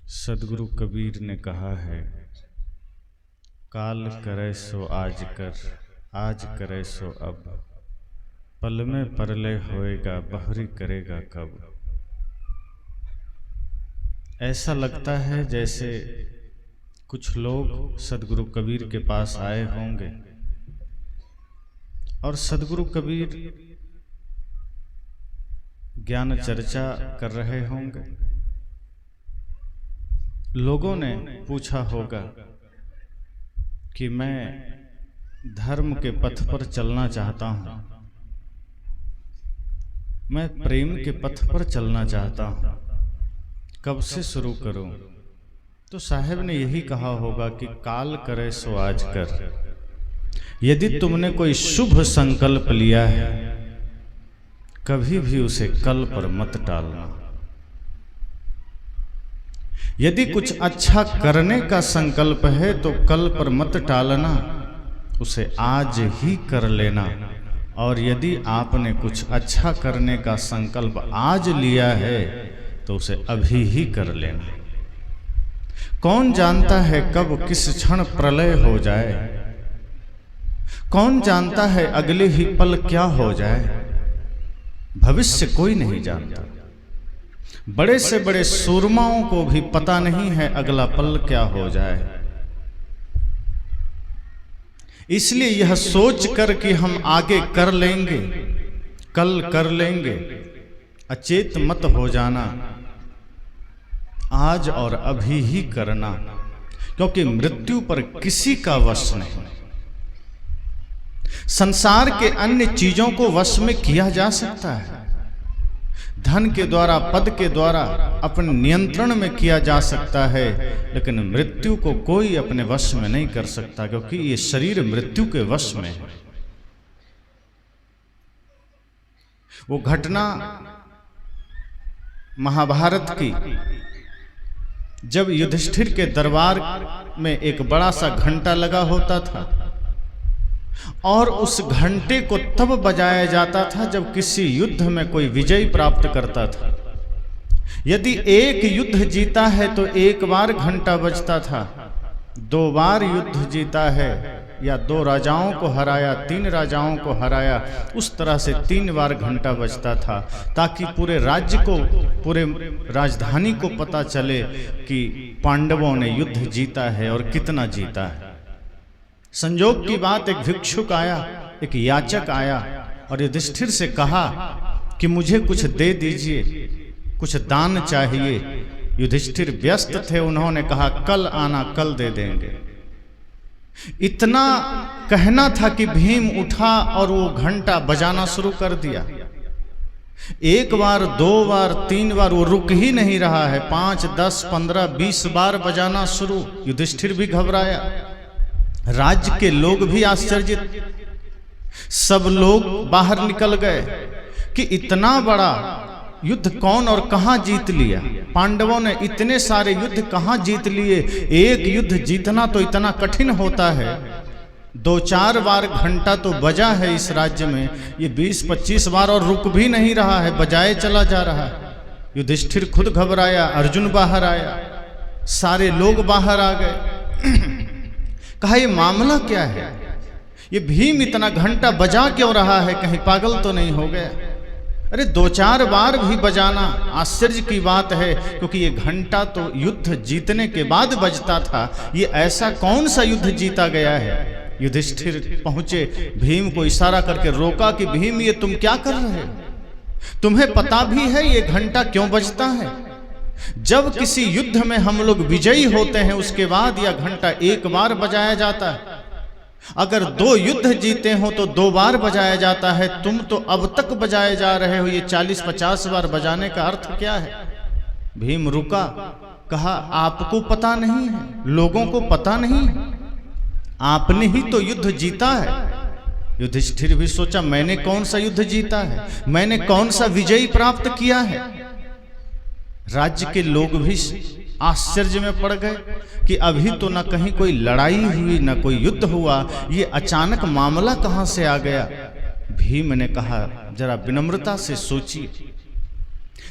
सदगुरु कबीर ने कहा है, काल करे सो आज कर, आज करे सो अब, पल में परलय होएगा, बहरी करेगा कब। ऐसा लगता है जैसे कुछ लोग सदगुरु कबीर के पास आए होंगे और सदगुरु कबीर ज्ञान चर्चा कर रहे होंगे। लोगों ने पूछा होगा कि मैं धर्म के पथ पर चलना चाहता हूं, मैं प्रेम के पथ पर चलना चाहता हूं, कब से शुरू करूं? तो साहब ने यही कहा होगा कि काल करे सो आज कर। यदि तुमने कोई शुभ संकल्प लिया है, कभी भी उसे कल पर मत टालना। यदि कुछ अच्छा करने का संकल्प है तो कल पर मत टालना, उसे आज ही कर लेना। और यदि आपने कुछ अच्छा करने का संकल्प आज लिया है तो उसे अभी ही कर लेना। कौन जानता है कब किस क्षण प्रलय हो जाए, कौन जानता है अगले ही पल क्या हो जाए। भविष्य कोई नहीं जानता। बड़े से बड़े सूरमाओं को भी पता नहीं है अगला पल क्या हो जाए। इसलिए यह सोच कर कि हम आगे कर लेंगे, कल कर लेंगे, अचेत मत हो जाना। आज और अभी ही करना, क्योंकि मृत्यु पर किसी का वश नहीं। संसार के अन्य चीजों को वश में किया जा सकता है, धन के द्वारा, पद के द्वारा अपने नियंत्रण में किया जा सकता है, लेकिन मृत्यु को कोई अपने वश में नहीं कर सकता, क्योंकि ये शरीर मृत्यु के वश में है। वो घटना महाभारत की, जब युधिष्ठिर के दरबार में एक बड़ा सा घंटा लगा होता था और उस घंटे को तब बजाया जाता था जब किसी युद्ध में कोई विजय प्राप्त करता था। यदि एक युद्ध जीता है तो एक बार घंटा बजता था, 2 बार युद्ध जीता है या 2 राजाओं को हराया, 3 राजाओं को हराया, उस तरह से 3 बार घंटा बजता था, ताकि पूरे राज्य को, पूरे राजधानी को पता चले कि पांडवों ने युद्ध जीता है और कितना जीता है। संजोग की बात, एक भिक्षुक आया, एक याचक आया और युधिष्ठिर से कहा कि मुझे कुछ दे दीजिए, कुछ दान चाहिए। युधिष्ठिर व्यस्त थे, उन्होंने कहा कल आना, कल दे देंगे। इतना कहना था कि भीम उठा और वो घंटा बजाना शुरू कर दिया। 1 बार, 2 बार, 3 बार, वो रुक ही नहीं रहा है। 5, 10, 15, 20 बार बजाना शुरू। युधिष्ठिर भी घबराया, राज्य के लोग भी आश्चर्यित, सब लोग बाहर निकल गए कि इतना बड़ा युद्ध कौन और कहां जीत लिया। पांडवों ने इतने सारे युद्ध कहां जीत लिए। एक युद्ध जीतना तो इतना कठिन होता है, 2-4 बार घंटा तो बजा है इस राज्य में, ये 20-25 बार और रुक भी नहीं रहा है, बजाए चला जा रहा है। युधिष्ठिर खुद घबराया, अर्जुन बाहर आया, सारे लोग बाहर आ गए। कहा ये मामला क्या है, ये भीम इतना घंटा बजा क्यों रहा है, कहीं पागल तो नहीं हो गया। अरे 2-4 बार भी बजाना आश्चर्य की बात है, क्योंकि ये घंटा तो युद्ध जीतने के बाद बजता था। ये ऐसा कौन सा युद्ध जीता गया है। युधिष्ठिर पहुंचे, भीम को इशारा करके रोका कि भीम ये तुम क्या कर रहे हो, तुम्हें पता भी है ये घंटा क्यों बजता है। जब किसी युद्ध में हम लोग विजयी होते हैं उसके बाद यह घंटा 1 बार बजाया जाता है। अगर 2 युद्ध जीते हो तो 2 बार बजाया जाता है। तुम तो अब तक बजाए जा रहे हो, ये 40-50 बार बजाने का अर्थ क्या है। भीम रुका, कहा आपको पता नहीं है, लोगों को पता नहीं है, आपने ही तो युद्ध जीता है। युधिष्ठिर भी सोचा मैंने कौन सा युद्ध जीता है, मैंने कौन सा विजय प्राप्त किया है। राज्य के लोग भी आश्चर्य में पड़ गए कि अभी तो न कहीं कोई लड़ाई हुई, न कोई युद्ध हुआ, ये अचानक मामला कहां से आ गया। भीम ने कहा जरा विनम्रता से सोचिए,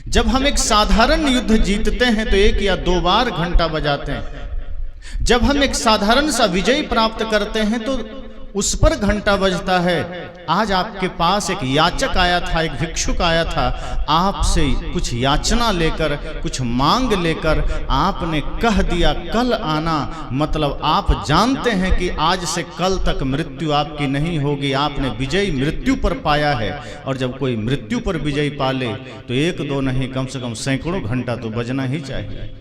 जब हम एक साधारण युद्ध जीतते हैं तो 1 या 2 बार घंटा बजाते हैं। जब हम एक साधारण सा विजय प्राप्त करते हैं तो उस पर घंटा बजता है। आज आपके पास एक याचक आया था, एक भिक्षुक आया था, आपसे कुछ याचना लेकर, कुछ मांग लेकर आपने कह दिया कल आना, मतलब आप जानते हैं कि आज से कल तक मृत्यु आपकी नहीं होगी, आपने विजय मृत्यु पर पाया है। और जब कोई मृत्यु पर विजय पा ले तो 1-2 नहीं, कम से कम सैकड़ों घंटा तो बजना ही चाहिए।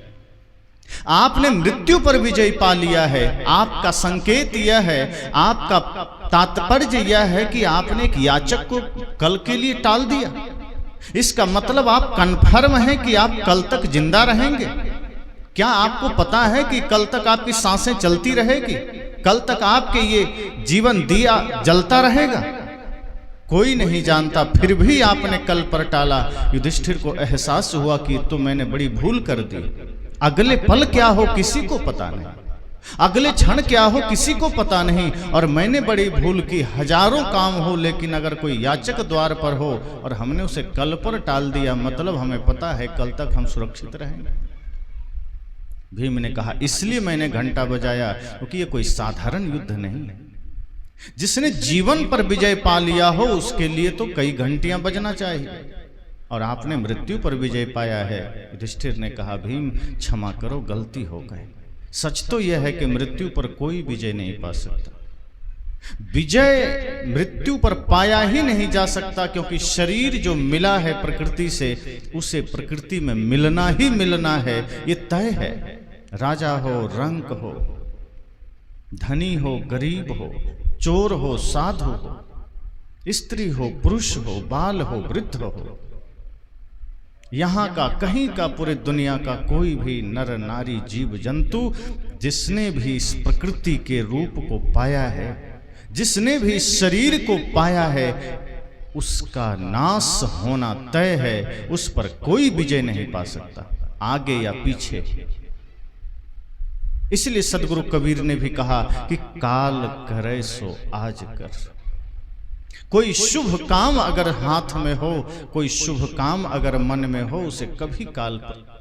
आपने मृत्यु पर विजय पा लिया है। आपका संकेत यह है, आपका तात्पर्य यह है कि आपने एक याचक को कल के लिए टाल दिया। इसका मतलब आप कन्फर्म हैं कि आप कल तक जिंदा रहेंगे। क्या आपको पता है कि कल तक आपकी सांसें चलती रहेगी? कल तक आपके ये जीवन दिया जलता रहेगा? कोई नहीं जानता, फिर भी आपने कल पर टाला। युधिष्ठिर को एहसास हुआ कि तो मैंने बड़ी भूल कर दी। अगले पल क्या हो किसी को पता नहीं, अगले क्षण क्या हो किसी को पता नहीं, और मैंने बड़ी भूल की। हजारों काम हो, लेकिन अगर कोई याचक द्वार पर हो और हमने उसे कल पर टाल दिया, मतलब हमें पता है कल तक हम सुरक्षित रहेंगे। भीम ने कहा इसलिए मैंने घंटा बजाया, क्योंकि ये कोई साधारण युद्ध नहीं है। जिसने जीवन पर विजय पा लिया हो उसके लिए तो कई घंटियां बजना चाहिए, और आपने मृत्यु पर विजय पाया है। युधिष्ठिर ने कहा भीम क्षमा करो, गलती हो गई। सच तो यह है कि मृत्यु पर कोई विजय नहीं पा सकता। विजय मृत्यु पर पाया ही नहीं जा सकता, क्योंकि शरीर जो मिला है प्रकृति से, उसे प्रकृति में मिलना ही मिलना है, ये तय है। राजा हो, रंक हो, धनी हो, गरीब हो, चोर हो, साधु हो, स्त्री हो, पुरुष हो, बाल हो, वृद्ध हो, यहाँ का कहीं का, पूरे दुनिया का कोई भी नर नारी जीव जंतु जिसने भी इस प्रकृति के रूप को पाया है, जिसने भी शरीर को पाया है, उसका नाश होना तय है। उस पर कोई विजय नहीं पा सकता, आगे या पीछे। इसलिए सदगुरु कबीर ने भी कहा कि काल करे सो आज कर। कोई शुभ काम अगर हाथ में हो, कोई शुभ काम अगर मन में हो, उसे कभी काल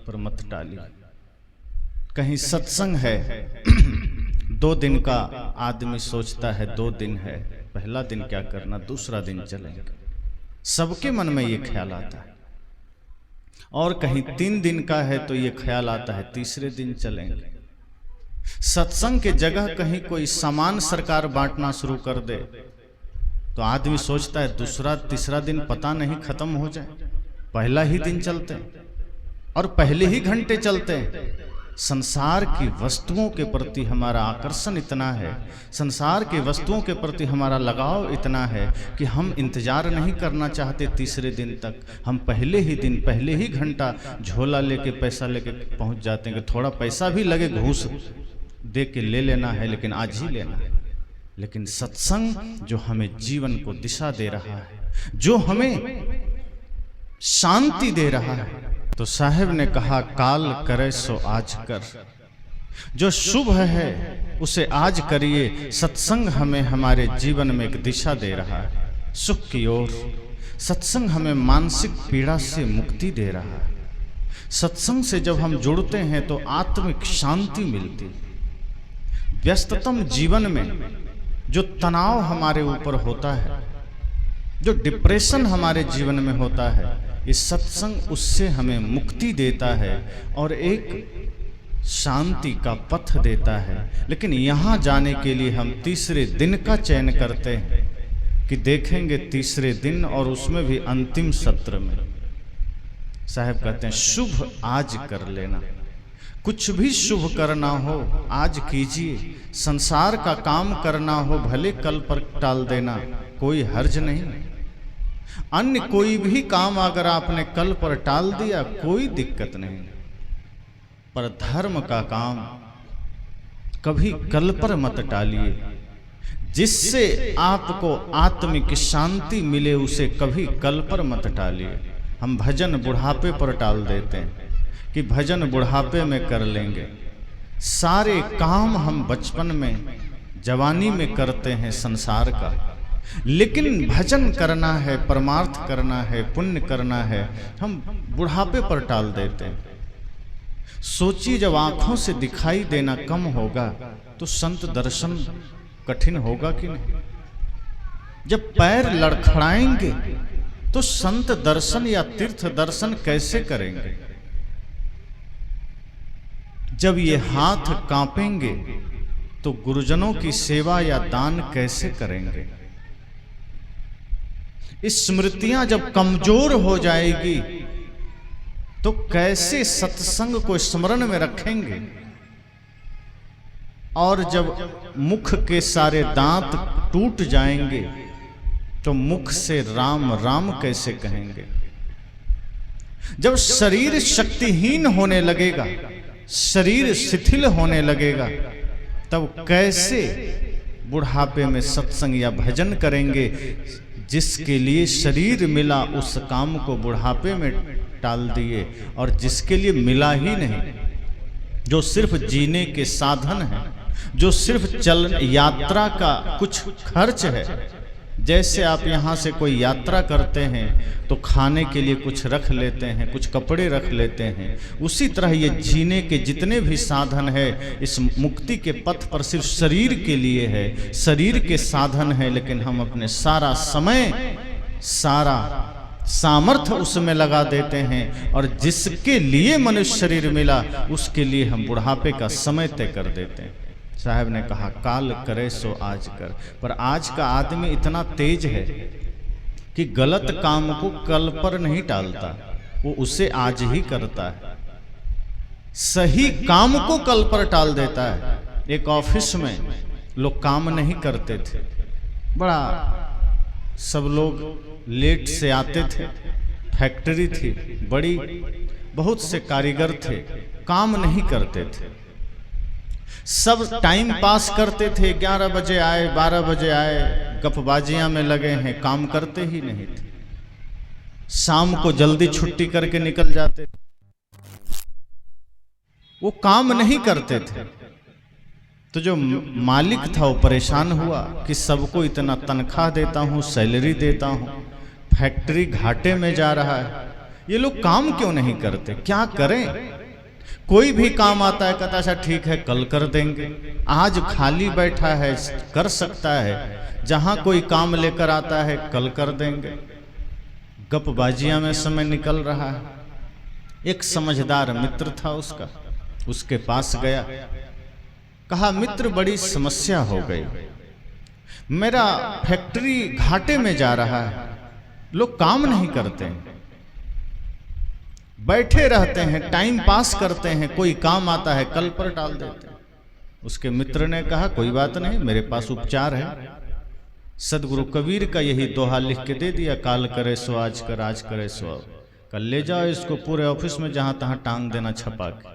पर मत टालिए। कहीं सत्संग है 2 दिन का, आदमी सोचता है 2 दिन है, पहला दिन क्या करना, दूसरा दिन चलेंगे, सबके मन में ये ख्याल आता है। और कहीं 3 दिन का है तो ये ख्याल आता है तीसरे दिन चलेंगे। सत्संग के जगह कहीं कोई सामान सरकार बांटना शुरू कर दे तो आदमी सोचता है दूसरा तीसरा दिन पता नहीं खत्म हो जाए, पहला ही दिन चलते हैं और पहले ही घंटे चलते हैं। संसार की वस्तुओं के प्रति हमारा आकर्षण इतना है, संसार के वस्तुओं के प्रति हमारा लगाव इतना है कि हम इंतजार नहीं करना चाहते तीसरे दिन तक। हम पहले ही दिन, पहले ही घंटा झोला लेके, पैसा लेके पहुंच जाते हैं कि थोड़ा पैसा भी लगे, घूस दे के ले लेना है, लेकिन आज ही लेना है। लेकिन सत्संग जो हमें जीवन को दिशा दे रहा है, जो हमें शांति दे रहा है, तो साहब ने कहा काल करे सो आज कर। जो शुभ है उसे आज करिए। सत्संग हमें हमारे जीवन में एक दिशा दे रहा है, सुख की ओर। सत्संग हमें मानसिक पीड़ा से मुक्ति दे रहा है। सत्संग से जब हम जुड़ते हैं तो आत्मिक शांति मिलती। व्यस्ततम जीवन में जो तनाव हमारे ऊपर होता है, जो डिप्रेशन हमारे जीवन में होता है, इस सत्संग उससे हमें मुक्ति देता है और एक शांति का पथ देता है। लेकिन यहाँ जाने के लिए हम तीसरे दिन का चयन करते हैं कि देखेंगे तीसरे दिन, और उसमें भी अंतिम सत्र में। साहब कहते हैं शुभ आज कर लेना। कुछ भी शुभ करना हो आज कीजिए। संसार का काम करना हो भले कल पर टाल देना, कोई हर्ज नहीं। अन्य कोई भी काम अगर आपने कल पर टाल दिया कोई दिक्कत नहीं, पर धर्म का काम कभी कल पर मत टालिए। जिससे आपको आत्मिक शांति मिले उसे कभी कल पर मत टालिए। हम भजन बुढ़ापे पर टाल देते हैं कि भजन बुढ़ापे में कर लेंगे। सारे काम हम बचपन में, जवानी में करते हैं संसार का, लेकिन भजन करना है, परमार्थ करना है, पुण्य करना है, हम बुढ़ापे पर टाल देते हैं। सोचिए, जब आंखों से दिखाई देना कम होगा तो संत दर्शन कठिन होगा कि नहीं? जब पैर लड़खड़ाएंगे तो संत दर्शन या तीर्थ दर्शन कैसे करेंगे? जब ये हाथ कांपेंगे तो गुरुजनों की सेवा या दान कैसे करेंगे? स्मृतियां जब कमजोर हो जाएगी तो कैसे सत्संग को स्मरण में रखेंगे? और जब मुख के सारे दांत टूट जाएंगे तो मुख से राम राम कैसे कहेंगे? जब शरीर शक्तिहीन होने लगेगा, शरीर शिथिल होने लगेगा, तब कैसे बुढ़ापे में सत्संग या भजन करेंगे? जिसके लिए शरीर मिला उस काम को बुढ़ापे में टाल दिए, और जिसके लिए मिला ही नहीं, जो सिर्फ जीने के साधन है, जो सिर्फ चल यात्रा का कुछ खर्च है। जैसे आप यहाँ से कोई यात्रा करते हैं तो खाने के लिए कुछ रख लेते हैं, कुछ कपड़े रख लेते हैं, उसी तरह ये जीने के जितने भी साधन है इस मुक्ति के पथ पर सिर्फ शरीर के लिए है, शरीर के साधन है। लेकिन हम अपने सारा समय, सारा सामर्थ्य उसमें लगा देते हैं, और जिसके लिए मनुष्य शरीर मिला उसके लिए हम बुढ़ापे का समय तय कर देते हैं। साहब ने कहा, काल करे सो आज कर। पर आज का आदमी इतना तेज है कि गलत काम को कल पर नहीं टालता, वो उसे आज ही करता है। सही काम को कल पर टाल देता है। एक ऑफिस में लोग काम नहीं करते थे, बड़ा सब लोग लेट से आते थे, फैक्ट्री थी बड़ी, बहुत से कारीगर थे, काम नहीं करते थे, सब टाइम पास करते थे। 11 बजे आए, 12 बजे आए, गपबाजियां में लगे हैं, काम करते ही नहीं थे। शाम को जल्दी छुट्टी करके निकल जाते थे, वो काम नहीं करते थे। तो जो मालिक था वो परेशान हुआ कि सबको इतना तनख्वाह देता हूं, सैलरी देता हूं, फैक्ट्री घाटे में जा रहा है, ये लोग काम क्यों नहीं करते? क्या करें? कोई भी काम आता है, कहता अच्छा ठीक है कल कर देंगे, आज खाली बैठा है कर सकता है, जहां कोई काम लेकर आता है कल कर देंगे। गपबाजियां में समय निकल रहा है। एक समझदार मित्र था उसका, उसके पास गया, कहा मित्र बड़ी समस्या हो गई, मेरा फैक्ट्री घाटे में जा रहा है, लोग काम नहीं करते हैं, बैठे रहते हैं, टाइम पास करते हैं, कोई काम आता है कल पर टाल देते हैं। उसके मित्र ने कहा कोई बात नहीं, मेरे पास उपचार है। सदगुरु कबीर का यही दोहा लिख के दे दिया, काल करे सो आज कर, आज करे सो अब। कल ले जाओ इसको पूरे ऑफिस में जहां तहां टांग देना छपा के।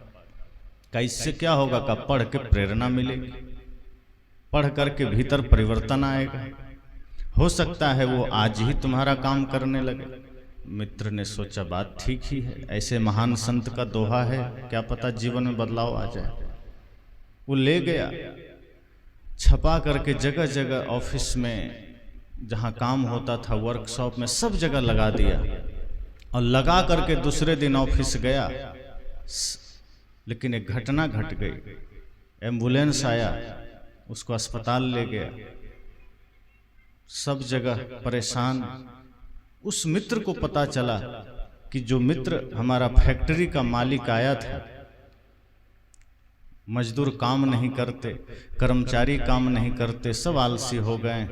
का इससे क्या होगा? का पढ़ के प्रेरणा मिलेगी, पढ़ करके भीतर परिवर्तन आएगा, हो सकता है वो आज ही तुम्हारा काम करने लगे। मित्र ने सोचा बात ठीक ही है, ऐसे महान संत का दोहा है, क्या पता जीवन में बदलाव आ जाए। वो ले गया, छपा करके जगह जगह ऑफिस में जहां काम होता था, वर्कशॉप में, सब जगह लगा दिया, और लगा करके दूसरे दिन ऑफिस गया। लेकिन एक घटना घट गई, एम्बुलेंस आया, उसको अस्पताल ले गया, सब जगह परेशान। उस मित्र को पता चला कि जो मित्र हमारा फैक्ट्री का मालिक आया था, मजदूर काम नहीं करते, कर्मचारी काम नहीं करते, सब आलसी हो गए,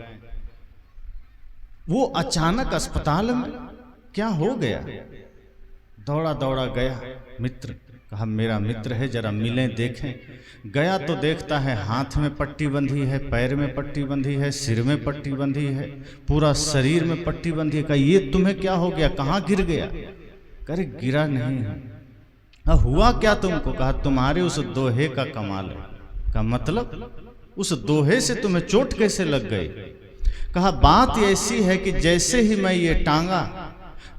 वो अचानक अस्पताल में क्या हो गया? दौड़ा दौड़ा गया मित्र, कहा मेरा मित्र है, जरा मिलें देखें। गया तो देखता है हाथ में पट्टी बंधी है, पैर में पट्टी बंधी है, सिर में पट्टी बंधी है, पूरा शरीर में पट्टी बंधी है। कहा ये तुम्हें क्या हो गया, कहाँ गिर गया? करे गिरा नहीं है। हुआ क्या तुमको? कहा तुम्हारे उस दोहे का कमाल है। का मतलब? उस दोहे से तुम्हें चोट कैसे लग गई? कहा बात ऐसी है कि जैसे ही मैं ये टांगा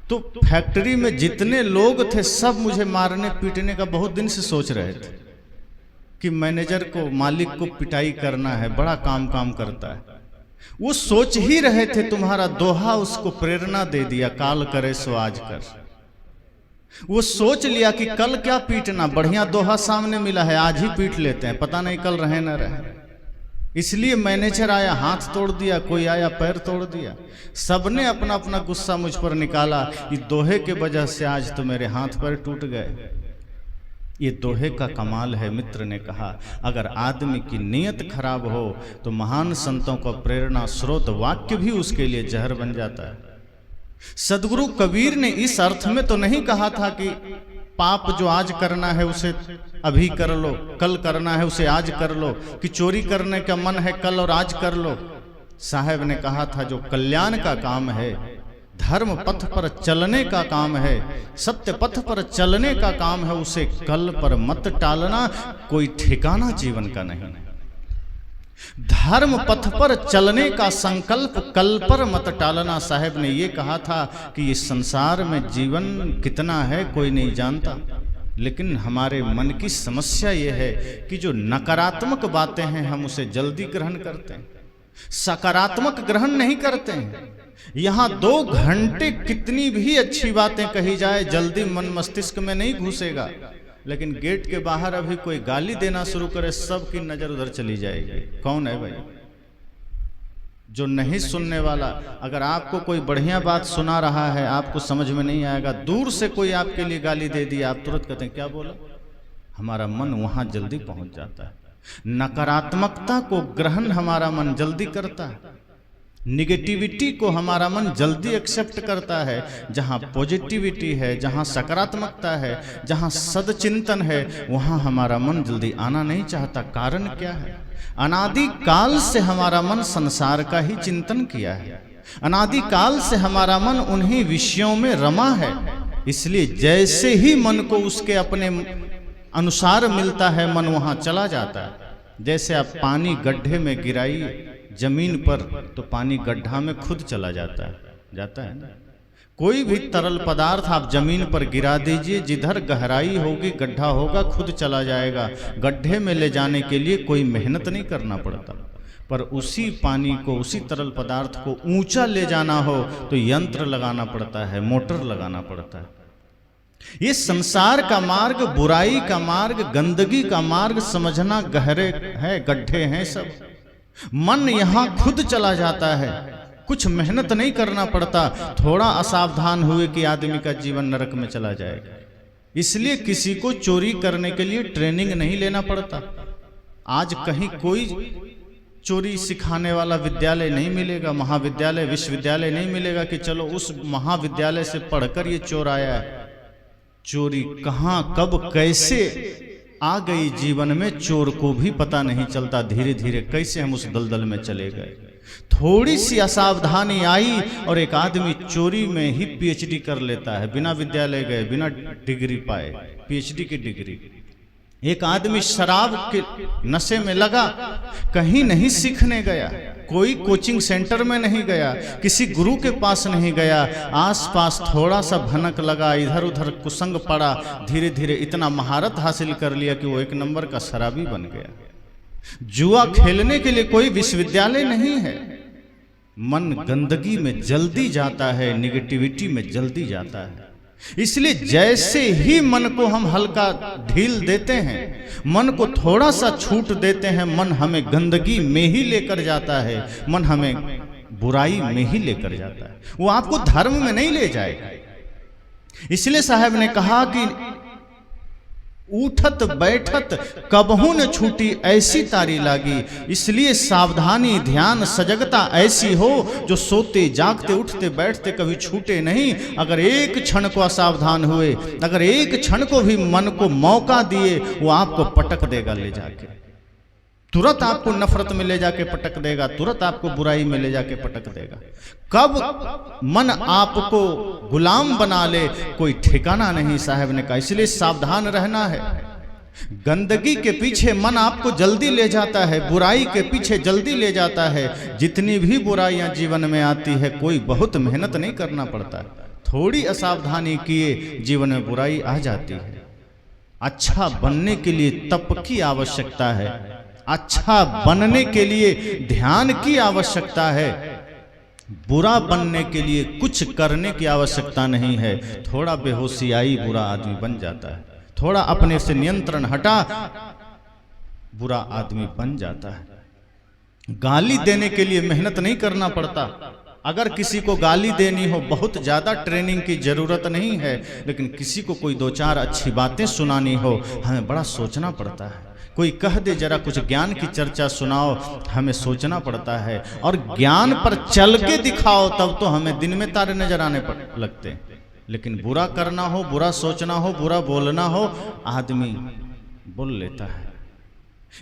तो फैक्ट्री में जितने लोग थे सब मुझे मारने पीटने का बहुत दिन से सोच रहे थे कि मैनेजर को, मालिक को पिटाई करना है, बड़ा काम करता है। वो सोच ही रहे थे, तुम्हारा दोहा उसको प्रेरणा दे दिया, काल करे सो आज कर। वो सोच लिया कि कल क्या पीटना, बढ़िया दोहा सामने मिला है, आज ही पीट लेते हैं, पता नहीं कल रहे न रहे। इसलिए मैनेजर आया हाथ तोड़ दिया, कोई आया पैर तोड़ दिया, सबने अपना अपना गुस्सा मुझ पर निकाला। इस दोहे के वजह से आज तो मेरे हाथ पैर टूट गए। ये दोहे का कमाल है। मित्र ने कहा, अगर आदमी की नीयत खराब हो तो महान संतों का प्रेरणा स्रोत वाक्य भी उसके लिए जहर बन जाता है। सदगुरु कबीर ने इस अर्थ में तो नहीं कहा था कि पाप जो आज करना है उसे अभी कर लो, कल करना है उसे आज कर लो, कि चोरी करने का मन है कल और आज कर लो। साहब ने कहा था, जो कल्याण का काम है, धर्म पथ पर चलने का काम है, सत्य पथ पर चलने का काम है, उसे कल पर मत टालना, कोई ठिकाना जीवन का नहीं। धर्म पथ पर चलने का संकल्प कल पर मत टालना। साहब ने ये कहा था कि इस संसार में जीवन कितना है कोई नहीं जानता, लेकिन हमारे मन की समस्या ये है कि जो नकारात्मक बातें हैं हम उसे जल्दी ग्रहण करते हैं, सकारात्मक ग्रहण नहीं करते हैं। यहाँ 2 घंटे कितनी भी अच्छी बातें कही जाए, जल्दी मन मस्तिष्क में नहीं घुसेगा, लेकिन गेट के बाहर अभी कोई गाली देना शुरू करे, सबकी नजर उधर चली जाएगी। कौन है भाई जो नहीं सुनने वाला? अगर आपको कोई बढ़िया बात सुना रहा है, आपको समझ में नहीं आएगा, दूर से कोई आपके लिए गाली दे दी, आप तुरंत कहते हैं क्या बोला। हमारा मन वहां जल्दी पहुंच जाता है। नकारात्मकता को ग्रहण हमारा मन जल्दी करता है, निगेटिविटी को हमारा मन जल्दी एक्सेप्ट करता है। जहाँ पॉजिटिविटी है, जहाँ सकारात्मकता है, जहाँ सदचिंतन है, वहाँ हमारा मन जल्दी आना नहीं चाहता। कारण क्या है? अनादि काल से हमारा मन संसार का ही चिंतन किया है, अनादि काल से हमारा मन उन्हीं विषयों में रमा है। इसलिए जैसे ही मन को उसके अपने अनुसार मिलता है, मन वहाँ चला जाता है। जैसे आप पानी गड्ढे में गिराइए जमीन पर, तो पानी गड्ढा में खुद चला जाता है ना। कोई भी तरल पदार्थ आप जमीन पर गिरा दीजिए, जिधर गहराई होगी गड्ढा होगा, खुद चला जाएगा। गड्ढे में ले जाने के लिए कोई मेहनत नहीं करना पड़ता। पर उसी पानी को, उसी तरल पदार्थ को ऊंचा ले जाना हो तो यंत्र लगाना पड़ता है, मोटर लगाना पड़ता है। ये संसार का मार्ग, बुराई का मार्ग, गंदगी का मार्ग समझना गहरे है, गड्ढे हैं सब। मन यहाँ खुद चला जाता है, कुछ मेहनत नहीं करना पड़ता। थोड़ा असावधान हुए कि आदमी का जीवन नरक में चला जाएगा। इसलिए किसी को चोरी करने के लिए ट्रेनिंग नहीं लेना पड़ता। आज कहीं कोई चोरी सिखाने वाला विद्यालय नहीं मिलेगा, महाविद्यालय, विश्वविद्यालय नहीं मिलेगा कि चलो उस महाविद्यालय से पढ़कर ये चोर आया है। चोरी कहाँ, कब, कैसे आ गई जीवन में, चोर को भी पता नहीं चलता। धीरे धीरे कैसे हम उस दलदल में चले गए। थोड़ी सी असावधानी आई और एक आदमी चोरी में ही पीएचडी कर लेता है, बिना विद्यालय गए, बिना डिग्री पाए, पीएचडी की डिग्री। एक आदमी शराब के नशे में लगा, कहीं नहीं सीखने गया, कोई कोचिंग सेंटर में नहीं गया, किसी गुरु के पास नहीं गया, आसपास थोड़ा सा भनक लगा, इधर उधर कुसंग पड़ा, धीरे धीरे इतना महारत हासिल कर लिया कि वो 1 नंबर का शराबी बन गया। जुआ खेलने के लिए कोई विश्वविद्यालय नहीं है। मन गंदगी में जल्दी जाता है, निगेटिविटी में जल्दी जाता है। इसलिए जैसे ही मन को हम हल्का ढील देते हैं, मन को थोड़ा सा छूट देते हैं, मन हमें गंदगी में ही लेकर जाता है, मन हमें बुराई में ही लेकर जाता है। वो आपको धर्म में नहीं ले जाएगा। इसलिए साहब ने कहा कि उठत बैठत कबहू न छूटी ऐसी तारी लागी। इसलिए सावधानी, ध्यान, सजगता ऐसी हो जो सोते जागते उठते बैठते कभी छूटे नहीं। अगर एक क्षण को असावधान हुए, अगर एक क्षण को भी मन को मौका दिए, वो आपको पटक देगा ले जाके। तुरंत आपको नफरत में ले जाके पटक देगा, तुरंत आपको बुराई में ले जाके पटक देगा। कब मन आपको गुलाम बना ले कोई ठिकाना नहीं, साहब ने कहा। इसलिए सावधान रहना है। गंदगी के पीछे मन आपको जल्दी ले जाता है, बुराई के पीछे जल्दी ले जाता है। जितनी भी बुराइयां जीवन में आती है, कोई बहुत मेहनत नहीं करना पड़ता, थोड़ी असावधानी किए जीवन में बुराई आ जाती है। अच्छा बनने के लिए तप की आवश्यकता है, अच्छा बनने के लिए ध्यान की आवश्यकता है, बुरा बनने के लिए कुछ करने की आवश्यकता नहीं है। थोड़ा बेहोशी आई, बुरा आदमी बन जाता है। थोड़ा अपने से नियंत्रण हटा, बुरा आदमी बन जाता है। गाली देने के लिए मेहनत नहीं करना पड़ता। अगर किसी को गाली देनी हो, बहुत ज्यादा ट्रेनिंग की जरूरत नहीं है, लेकिन किसी को कोई दो चार अच्छी बातें सुनानी हो, हमें बड़ा सोचना पड़ता है। कोई कह दे जरा कुछ ज्ञान की चर्चा सुनाओ, हमें सोचना पड़ता है। और ज्ञान पर चल के दिखाओ, तब तो हमें दिन में तारे नजर आने लगते हैं। लेकिन बुरा करना हो, बुरा सोचना हो, बुरा बोलना हो, आदमी बोल लेता है।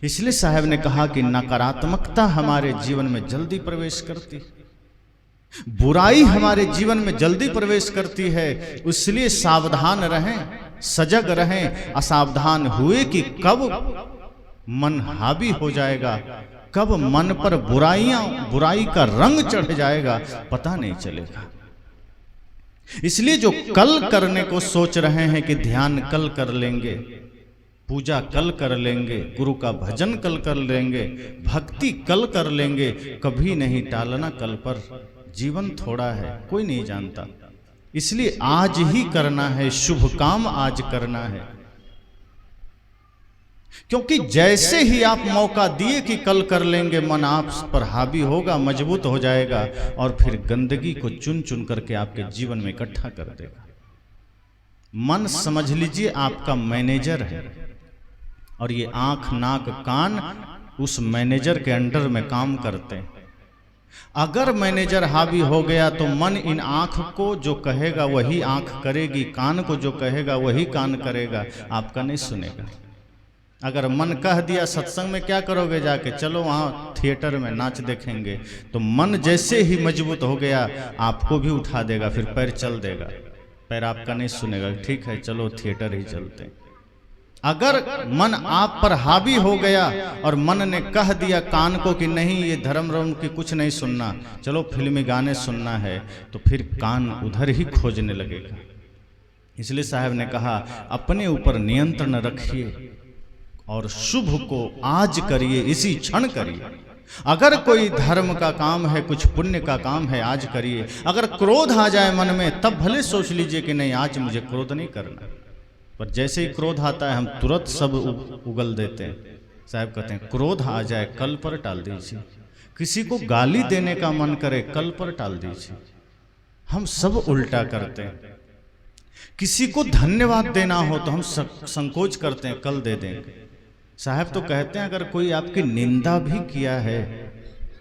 इसलिए साहब ने कहा कि नकारात्मकता हमारे जीवन में जल्दी प्रवेश करती, बुराई हमारे जीवन में जल्दी प्रवेश करती है। इसलिए सावधान रहें, सजग रहें। असावधान हुए कि कब मन हावी हो जाएगा, कब मन पर बुराई का रंग चढ़ जाएगा, पता नहीं चलेगा। इसलिए जो कल करने को सोच रहे हैं कि ध्यान कल कर लेंगे, पूजा कल कर लेंगे, गुरु का भजन कल कर लेंगे, भक्ति कल कर लेंगे, कभी नहीं टालना कल पर। जीवन थोड़ा है, कोई नहीं जानता। इसलिए आज ही करना है, शुभ काम आज करना है। क्योंकि जैसे ही आप मौका दिए कि कल कर लेंगे, मन आप पर हावी होगा, मजबूत हो जाएगा और फिर गंदगी को चुन चुन करके आपके जीवन में इकट्ठा कर देगा। मन समझ लीजिए आपका मैनेजर है और ये आंख, नाक, कान उस मैनेजर के अंडर में काम करते हैं। अगर मैनेजर हावी हो गया तो मन इन आंख को जो कहेगा वही आंख करेगी, कान को जो कहेगा वही कान करेगा, आपका नहीं सुनेगा। अगर मन कह दिया सत्संग में क्या करोगे जाके, चलो वहाँ थिएटर में नाच देखेंगे, तो मन जैसे ही मजबूत हो गया आपको भी उठा देगा, फिर पैर चल देगा, पैर आपका नहीं सुनेगा, ठीक है चलो थिएटर ही चलते हैं। अगर मन आप पर हावी हो गया और मन ने कह दिया कान को कि नहीं ये धर्म रम की कुछ नहीं सुनना, चलो फिल्मी गाने सुनना है, तो फिर कान उधर ही खोजने लगेगा। इसलिए साहब ने कहा अपने ऊपर नियंत्रण रखिए और शुभ को आज करिए, इसी क्षण करिए। अगर कोई धर्म का काम है, कुछ पुण्य का काम है, आज करिए। अगर क्रोध आ जाए मन में तब भले सोच लीजिए कि नहीं आज मुझे क्रोध नहीं करना, पर जैसे ही क्रोध आता है हम तुरंत सब उगल देते हैं। साहब कहते हैं क्रोध आ जाए कल पर टाल दीजिए। किसी को गाली देने का मन करे कल पर टाल दीजिए। हम सब उल्टा करते हैं। किसी को धन्यवाद देना हो तो हम संकोच करते हैं कल दे देंगे। साहब तो कहते हैं अगर कोई आपकी निंदा भी किया है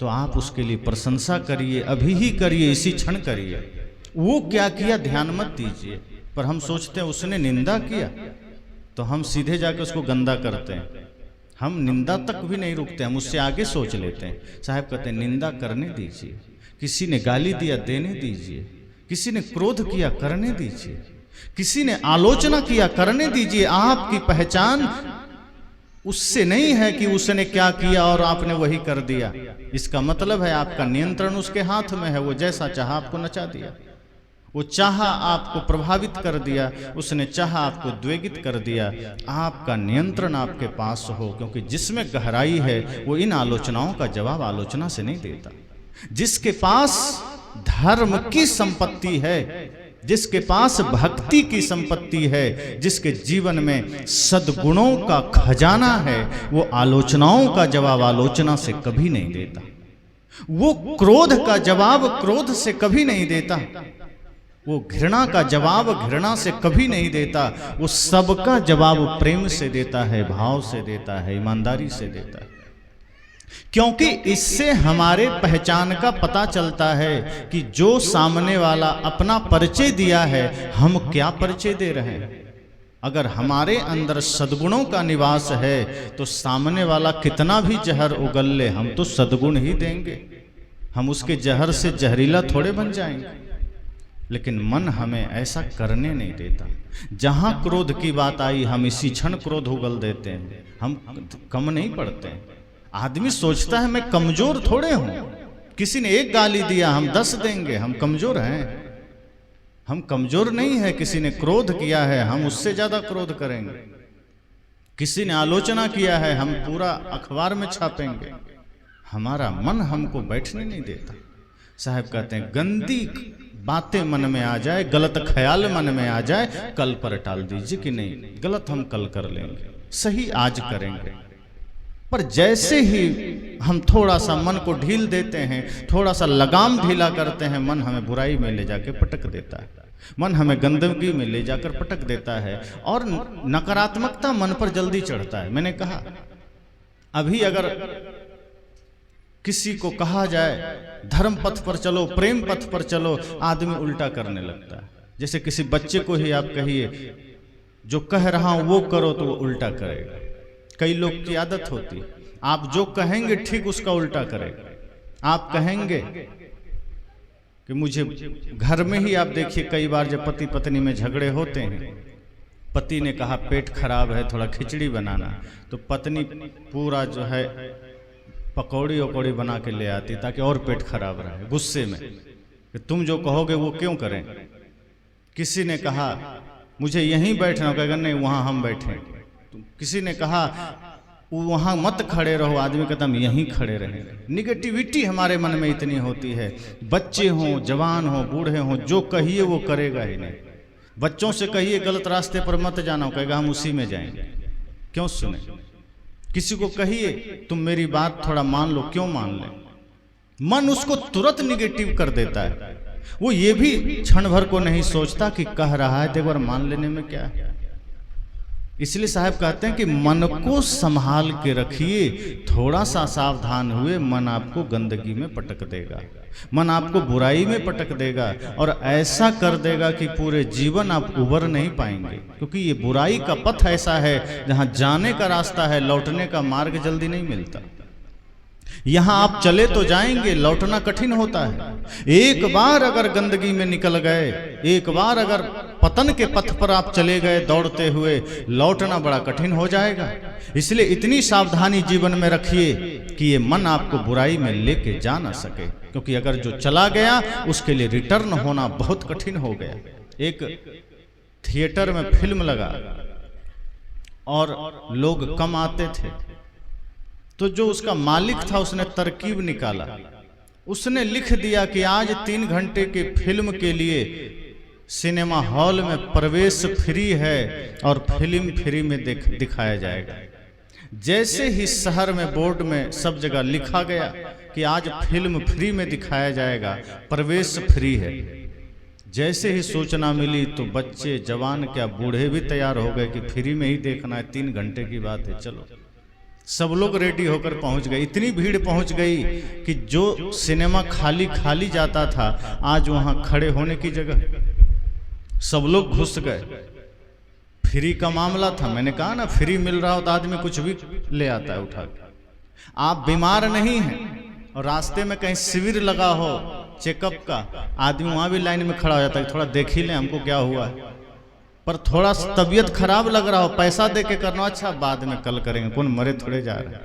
तो आप उसके लिए प्रशंसा करिए, अभी ही करिए, इसी क्षण करिए। वो क्या किया ध्यान मत दीजिए, पर हम सोचते हैं उसने निंदा किया तो हम सीधे जाके उसको गंदा करते हैं। हम निंदा तक भी नहीं रुकते, हम उससे आगे सोच लेते हैं। साहब कहते हैं निंदा करने दीजिए। किसी ने गाली दिया देने दीजिए, किसी ने क्रोध किया करने दीजिए, किसी ने आलोचना किया करने दीजिए। आपकी पहचान उससे नहीं है कि उसने क्या किया और आपने वही कर दिया। इसका मतलब है आपका नियंत्रण उसके हाथ में है। वो जैसा चाहा आपको नचा दिया, वो चाहा आपको प्रभावित कर दिया, उसने चाहा आपको द्वेगित कर दिया। आपका नियंत्रण आपके पास हो, क्योंकि जिसमें गहराई है वो इन आलोचनाओं का जवाब आलोचना से नहीं देता। जिसके पास धर्म की संपत्ति है, जिसके पास भक्ति की संपत्ति है, जिसके जीवन में सद्गुणों का खजाना है, वो आलोचनाओं का जवाब आलोचना से कभी नहीं देता। वो क्रोध का जवाब क्रोध से कभी नहीं देता। वो घृणा का जवाब घृणा से कभी नहीं देता। वो सबका जवाब प्रेम से देता है, भाव से देता है, ईमानदारी से देता है। क्योंकि इससे हमारे पहचान का पता चलता है कि जो सामने वाला अपना परिचय दिया है, हम क्या परिचय दे रहे हैं। अगर हमारे अंदर सद्गुणों का निवास है तो सामने वाला कितना भी जहर उगल ले, हम तो सद्गुण ही देंगे। हम उसके जहर से जहरीला थोड़े बन जाएंगे। लेकिन मन हमें ऐसा करने नहीं देता। जहां क्रोध की बात आई हम इसी क्षण क्रोध उगल देते हैं। हम कम नहीं पड़ते हैं। आदमी सोचता है मैं कमजोर थोड़े हूं, किसी ने एक गाली दिया हम 10 देंगे, हम कमजोर हैं। हम कमजोर नहीं है। किसी ने क्रोध किया है हम उससे ज्यादा क्रोध करेंगे। किसी ने आलोचना किया है, हम पूरा अखबार में छापेंगे। हमारा मन हमको बैठने नहीं देता। साहब कहते हैं गंदी बातें मन में आ जाए, गलत ख्याल मन में आ जाए, कल पर टाल दीजिए कि नहीं गलत हम कल कर लेंगे, सही आज करेंगे। पर जैसे ही हम थोड़ा सा मन को ढील देते हैं, थोड़ा सा लगाम ढीला करते हैं, मन हमें बुराई में ले जाके पटक देता है, मन हमें गंदगी में ले जाकर पटक देता है और नकारात्मकता मन पर जल्दी चढ़ता है। मैंने कहा अभी अगर किसी को कहा जाए धर्म पथ पर चलो, प्रेम पथ पर चलो, आदमी उल्टा करने लगता है। जैसे किसी बच्चे को ही आप कहिए जो कह रहा हूं वो करो तो वो उल्टा करेगा। कई लोग की आदत होती है, आप जो कहेंगे ठीक उसका उल्टा करेगा। आप कहेंगे कि मुझे घर में ही आप देखिए कई बार जब पति पत्नी में झगड़े होते हैं, पति ने कहा पेट खराब है थोड़ा खिचड़ी बनाना, तो पत्नी पूरा जो है पकौड़ी वकौड़ी बना के ले आती ताकि और पेट खराब रहे, गुस्से में कि तुम जो कहोगे वो क्यों करें। किसी ने कहा मुझे यहीं बैठना, कहेगा नहीं वहाँ हम बैठें। किसी ने कहा वहाँ मत खड़े रहो, आदमी कहता हम यहीं खड़े रहेंगे। निगेटिविटी हमारे मन में इतनी होती है, बच्चे हों जवान हों बूढ़े हों, जो कहिए वो करेगा ही नहीं। बच्चों से कहिए गलत रास्ते पर मत जाना, कहेगा हम उसी में जाएंगे, क्यों सुने। किसी को कहिए तुम मेरी बात थोड़ा मान लो, क्यों मान ले। मन उसको तुरंत निगेटिव कर देता है, वो ये भी क्षण भर को नहीं सोचता कि कह रहा है तो एक बार मान लेने में क्या है। इसलिए साहब कहते हैं कि मन को संभाल के रखिए, थोड़ा सा सावधान हुए मन आपको गंदगी में पटक देगा, मन आपको बुराई में पटक देगा और ऐसा कर देगा कि पूरे जीवन आप उबर नहीं पाएंगे। क्योंकि ये बुराई का पथ ऐसा है जहां जाने का रास्ता है, लौटने का मार्ग जल्दी नहीं मिलता। यहां आप चले तो जाएंगे, लौटना कठिन होता है। एक बार अगर गंदगी में निकल गए, एक बार अगर पतन के पथ पर आप चले गए दौड़ते हुए, लौटना बड़ा कठिन हो जाएगा। इसलिए इतनी सावधानी जीवन में रखिए कि ये मन आपको बुराई में लेके जा ना सके, क्योंकि अगर जो चला गया उसके लिए रिटर्न होना बहुत कठिन हो गया। एक थिएटर में फिल्म लगा और लोग कम आते थे, तो जो उसका मालिक था उसने तरकीब निकाला, उसने लिख दिया कि आज 3 घंटे के फिल्म के लिए सिनेमा हॉल में प्रवेश फ्री है और फिल्म फ्री में दिखाया जाएगा। जैसे ही शहर में बोर्ड में सब जगह लिखा गया कि आज फिल्म फ्री में दिखाया जाएगा, प्रवेश फ्री है, जैसे ही सूचना मिली तो बच्चे जवान क्या बूढ़े भी तैयार हो गए कि फ्री में ही देखना है, 3 घंटे की बात है, चलो। सब लोग रेडी होकर पहुंच गए। इतनी भीड़ पहुंच गई कि जो सिनेमा खाली खाली जाता था आज वहां खड़े होने की जगह सब लोग घुस गए। फ्री का मामला था, मैंने कहा ना फ्री मिल रहा हो तो आदमी कुछ भी ले आता है उठा के। आप बीमार नहीं हैं और रास्ते में कहीं शिविर लगा हो चेकअप का, आदमी वहां भी लाइन में खड़ा हो जाता है, थोड़ा देख ही लें हमको क्या हुआ है। पर थोड़ा तबीयत खराब लग रहा हो, पैसा दे के करना, अच्छा बाद में कल करेंगे, कौन मरे थोड़े जा रहे हैं।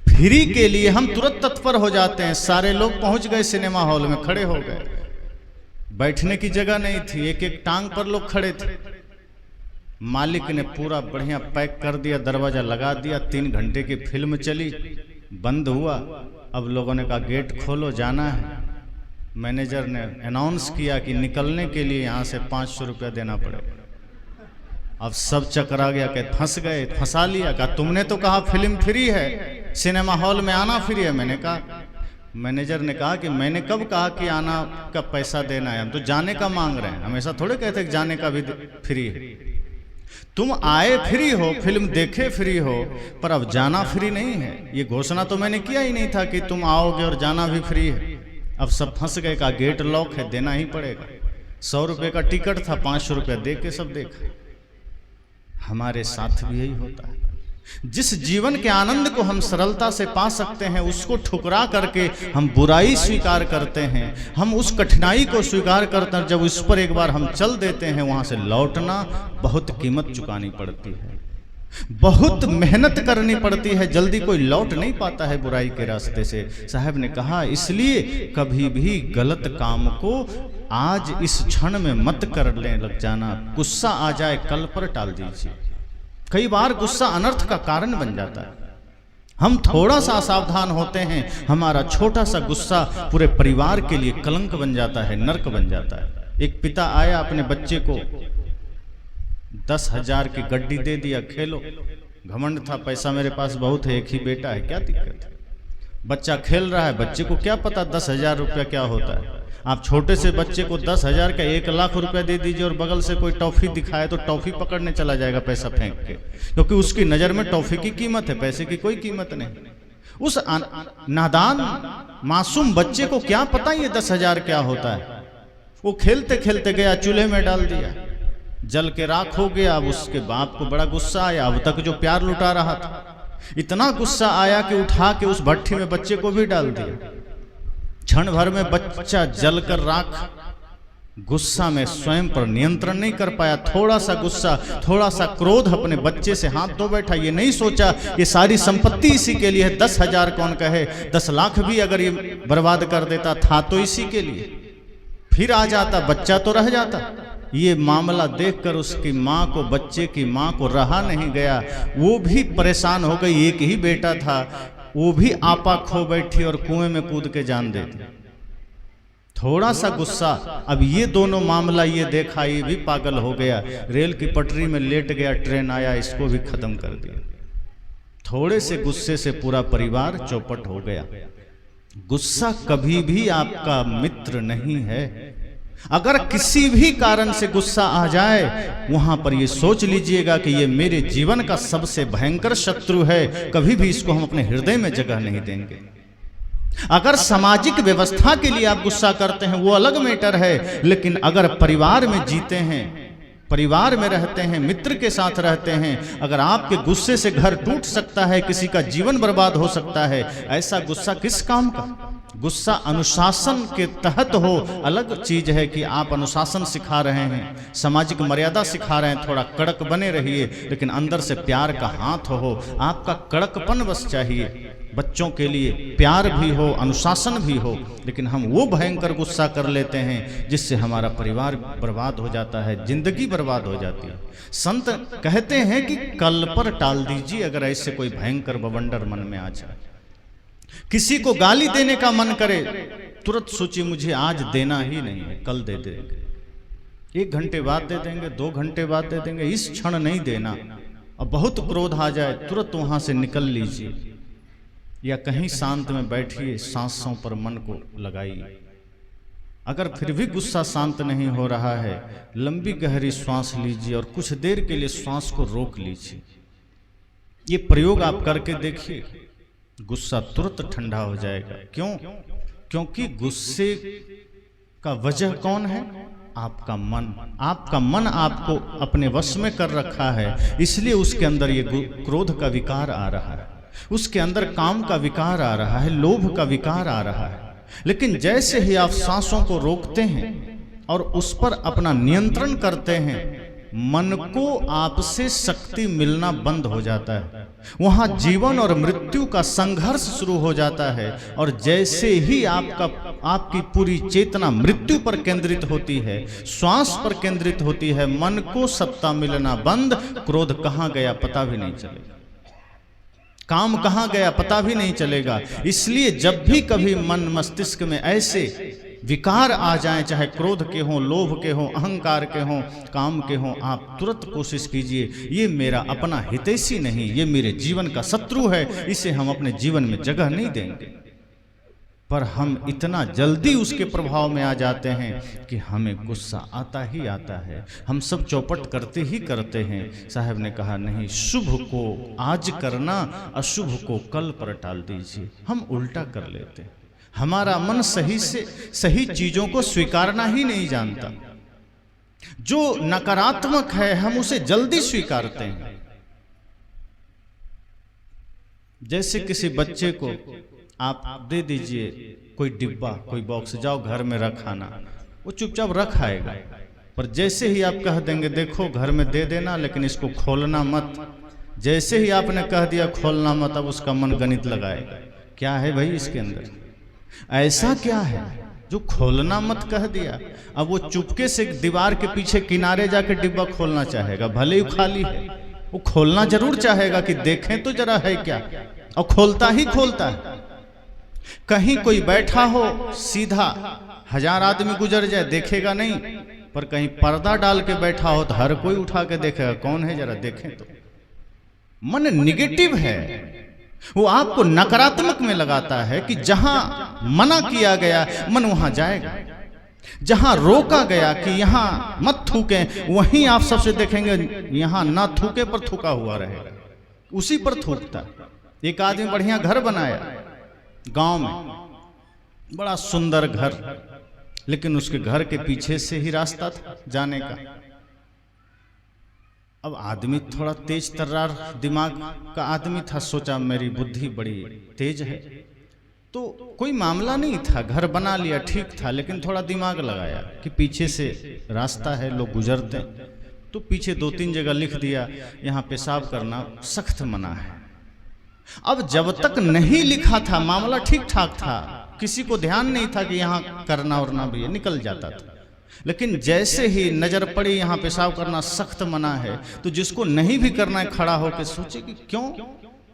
फ्री के लिए हम तुरंत तत्पर हो जाते हैं। सारे लोग पहुंच गए सिनेमा हॉल में, खड़े हो गए, बैठने की जगह नहीं थी, एक एक टांग पर लोग खड़े थे। मालिक ने पूरा बढ़िया पैक कर दिया, दरवाजा लगा दिया, 3 घंटे की फिल्म चली, बंद हुआ। अब लोगों ने कहा गेट खोलो जाना है। मैनेजर ने अनाउंस किया कि निकलने के लिए यहाँ से 500 रुपया देना पड़ेगा। अब सब चकरा गया, कि फंस गए, फंसा लिया। कहा तुमने तो कहा फिल्म फ्री है, सिनेमा हॉल में आना फ्री है। मैंने कहा, मैनेजर ने कहा कि मैंने कब कहा कि आना का पैसा देना है, हम तो जाने का मांग रहे हैं, हमेशा थोड़े कहते कि जाने का भी फ्री है। तुम आए फ्री हो, फिल्म देखे फ्री हो, पर अब जाना फ्री नहीं है। ये घोषणा तो मैंने किया ही नहीं था कि तुम आओगे और जाना भी फ्री है। अब सब फंस गए, का गेट लॉक है, देना ही पड़ेगा। 100 रुपये का टिकट था, 500 रुपया दे के सब देखा। हमारे साथ भी यही होता है। जिस जीवन के आनंद को हम सरलता से पा सकते हैं उसको ठुकरा करके हम बुराई स्वीकार करते हैं, हम उस कठिनाई को स्वीकार करते हैं। जब उस पर एक बार हम चल देते हैं, वहां से लौटना बहुत कीमत चुकानी पड़ती है, बहुत मेहनत करनी पड़ती है, जल्दी कोई लौट नहीं पाता है बुराई के रास्ते से। साहब ने कहा इसलिए कभी भी गलत काम को आज इस क्षण में मत करने लग जाना। गुस्सा आ जाए कल पर टाल दीजिए, कई बार गुस्सा अनर्थ का कारण बन जाता है। हम थोड़ा सा असावधान होते हैं, हमारा छोटा सा गुस्सा पूरे परिवार के लिए कलंक बन जाता है, नर्क बन जाता है। एक पिता आया, अपने बच्चे को 10,000 की गड्डी दे दिया, खेलो। घमंड था, पैसा मेरे पास बहुत है, एक ही बेटा है, क्या दिक्कत है। बच्चा खेल रहा है, बच्चे को क्या पता 10,000 रुपया क्या होता है। आप छोटे से बच्चे को 10,000 का 1,00,000 रुपया दे दीजिए और बगल से कोई टॉफी दिखाए तो टॉफी पकड़ने चला जाएगा पैसा फेंक के, क्योंकि उसकी नज़र में टॉफी की कीमत है, पैसे की कोई कीमत नहीं। उस नादान मासूम बच्चे को क्या पता ये 10,000 क्या होता है। वो खेलते खेलते गया, चूल्हे में डाल दिया, जल के राख हो गया। अब उसके बाप को बड़ा गुस्सा आया, अब तक जो प्यार लुटा रहा था, इतना गुस्सा आया कि उठा के उस भट्ठी में बच्चे को भी डाल दिया। क्षण भर में बच्चा जलकर राख। गुस्सा में स्वयं पर नियंत्रण नहीं कर पाया। थोड़ा सा गुस्सा, थोड़ा सा क्रोध अपने बच्चे से हाथ धो बैठा। ये नहीं सोचा ये सारी संपत्ति इसी के लिए है, 10,000 कौन कहे, 10 लाख भी अगर ये बर्बाद कर देता था तो इसी के लिए, फिर आ जाता, बच्चा तो रह जाता। ये मामला देखकर उसकी माँ को, बच्चे की माँ को रहा नहीं गया। वो भी परेशान हो गई, एक ही बेटा था, वो भी आपा खो बैठी और कुएं में कूद के जान दे दी। थोड़ा सा गुस्सा। अब ये दोनों मामला ये देखा, ये भी पागल हो गया, रेल की पटरी में लेट गया, ट्रेन आया, इसको भी खत्म कर दिया। थोड़े से गुस्से से पूरा परिवार चौपट हो गया। गुस्सा कभी भी आपका मित्र नहीं है। अगर किसी भी कारण से गुस्सा आ जाए, वहां पर ये सोच लीजिएगा कि ये मेरे जीवन का सबसे भयंकर शत्रु है, कभी भी इसको हम अपने हृदय में जगह नहीं देंगे। अगर सामाजिक व्यवस्था के लिए आप गुस्सा करते हैं वो अलग मैटर है, लेकिन अगर परिवार में जीते हैं, परिवार में रहते हैं, मित्र के साथ रहते हैं, अगर आपके गुस्से से घर टूट सकता है, किसी का जीवन बर्बाद हो सकता है, ऐसा गुस्सा किस काम का। गुस्सा अनुशासन के तहत हो, अलग चीज है कि आप अनुशासन सिखा रहे हैं, सामाजिक मर्यादा सिखा रहे हैं, थोड़ा कड़क बने रहिए, लेकिन अंदर से प्यार का हाथ हो। आपका कड़कपन बस चाहिए। बच्चों के लिए प्यार भी हो, अनुशासन भी हो, लेकिन हम वो भयंकर गुस्सा कर लेते हैं जिससे हमारा परिवार बर्बाद हो जाता है, जिंदगी बर्बाद हो जाती है। संत कहते हैं कि कल पर टाल दीजिए अगर ऐसे कोई भयंकर बवंडर मन में आ जाए। किसी को गाली देने का मन करे, तुरंत सोचिए मुझे आज देना ही नहीं है, कल दे देंगे, 1 घंटे बाद दे देंगे, 2 घंटे बाद दे देंगे, इस क्षण नहीं देना। अब बहुत क्रोध आ जाए, तुरंत वहां से निकल लीजिए, या कहीं शांत में बैठिए, सांसों पर मन को लगाइए। अगर फिर भी गुस्सा शांत नहीं हो रहा है, लंबी गहरी श्वास लीजिए और कुछ देर के लिए श्वास को रोक लीजिए। ये प्रयोग आप करके देखिए, गुस्सा तुरंत ठंडा हो जाएगा। क्यों? क्योंकि गुस्से का वजह कौन है? आपका मन। आपका मन आपको अपने वश में कर रखा है, इसलिए उसके अंदर ये क्रोध का विकार आ रहा है, उसके अंदर काम का विकार आ रहा है, लोभ का विकार आ रहा है। लेकिन जैसे ही आप सांसों को रोकते हैं और उस पर अपना नियंत्रण करते हैं, मन को आपसे शक्ति मिलना बंद हो जाता है। वहां जीवन और मृत्यु का संघर्ष शुरू हो जाता है, और जैसे ही आपकी पूरी चेतना मृत्यु पर केंद्रित होती है, श्वास पर केंद्रित होती है, मन को सत्ता मिलना बंद, क्रोध कहां गया पता भी नहीं चलेगा, काम कहां गया पता भी नहीं चलेगा। इसलिए जब भी कभी मन मस्तिष्क में ऐसे विकार आ जाएं, चाहे क्रोध के हों, लोभ के हों, अहंकार के हों, काम के हों, आप तुरंत कोशिश कीजिए ये मेरा अपना हितैषी नहीं, ये मेरे जीवन का शत्रु है, इसे हम अपने जीवन में जगह नहीं देंगे। पर हम इतना जल्दी उसके प्रभाव में आ जाते हैं कि हमें गुस्सा आता ही आता है, हम सब चौपट करते ही करते हैं। साहब ने कहा नहीं, शुभ को आज करना, अशुभ को कल पर टाल दीजिए। हम उल्टा कर लेते हैं, हमारा मन सही से सही चीजों को स्वीकारना ही नहीं जानता। जो नकारात्मक है हम उसे जल्दी स्वीकारते हैं। जैसे किसी बच्चे को आप दे दीजिए कोई डिब्बा, कोई बॉक्स, जाओ घर में रख आना, वो चुपचाप रख आएगा। पर जैसे ही आप कह देंगे देखो घर में दे देना लेकिन इसको खोलना मत, जैसे ही आपने कह दिया खोलना मत, अब उसका मन गणित लगाएगा, क्या है भाई इसके अंदर, ऐसा क्या है जो खोलना मत कह दिया। अब वो चुपके से दीवार के पीछे किनारे जाके डिब्बा खोलना चाहेगा, भले ही खाली है, वो खोलना जरूर चाहेगा कि देखें तो जरा है क्या, और खोलता ही खोलता है। कहीं कोई बैठा हो सीधा, 1000 आदमी गुजर जाए देखेगा नहीं, पर कहीं पर्दा डाल के बैठा हो तो हर कोई उठा के देखेगा कौन है जरा देखें तो। मन निगेटिव है, वो आपको नकारात्मक में लगाता है कि जहां मना किया गया मन वहां जाएगा, जहां रोका गया कि यहां मत थूकें वहीं आप सबसे देखेंगे यहां ना थूके पर थूका हुआ रहेगा, उसी पर थूकता। एक आदमी बढ़िया घर बनाया गांव में, बड़ा सुंदर घर, लेकिन उसके घर के पीछे से ही रास्ता था जाने का। अब आदमी थोड़ा तेज तर्रार दिमाग का आदमी था, सोचा मेरी बुद्धि बड़ी तेज है, तो कोई मामला नहीं था, घर बना लिया ठीक था, लेकिन थोड़ा दिमाग लगाया कि पीछे से रास्ता है लोग गुजरते, तो पीछे 2-3 जगह लिख दिया यहाँ पेशाब करना सख्त मना है। अब जब तक नहीं लिखा था मामला ठीक ठाक था, किसी को ध्यान नहीं था कि यहाँ करना वरना भी निकल जाता था। लेकिन जैसे ही नजर पड़ी यहाँ पेशाब करना सख्त मना है, तो जिसको नहीं भी करना है खड़ा होकर सोचे कि क्यों,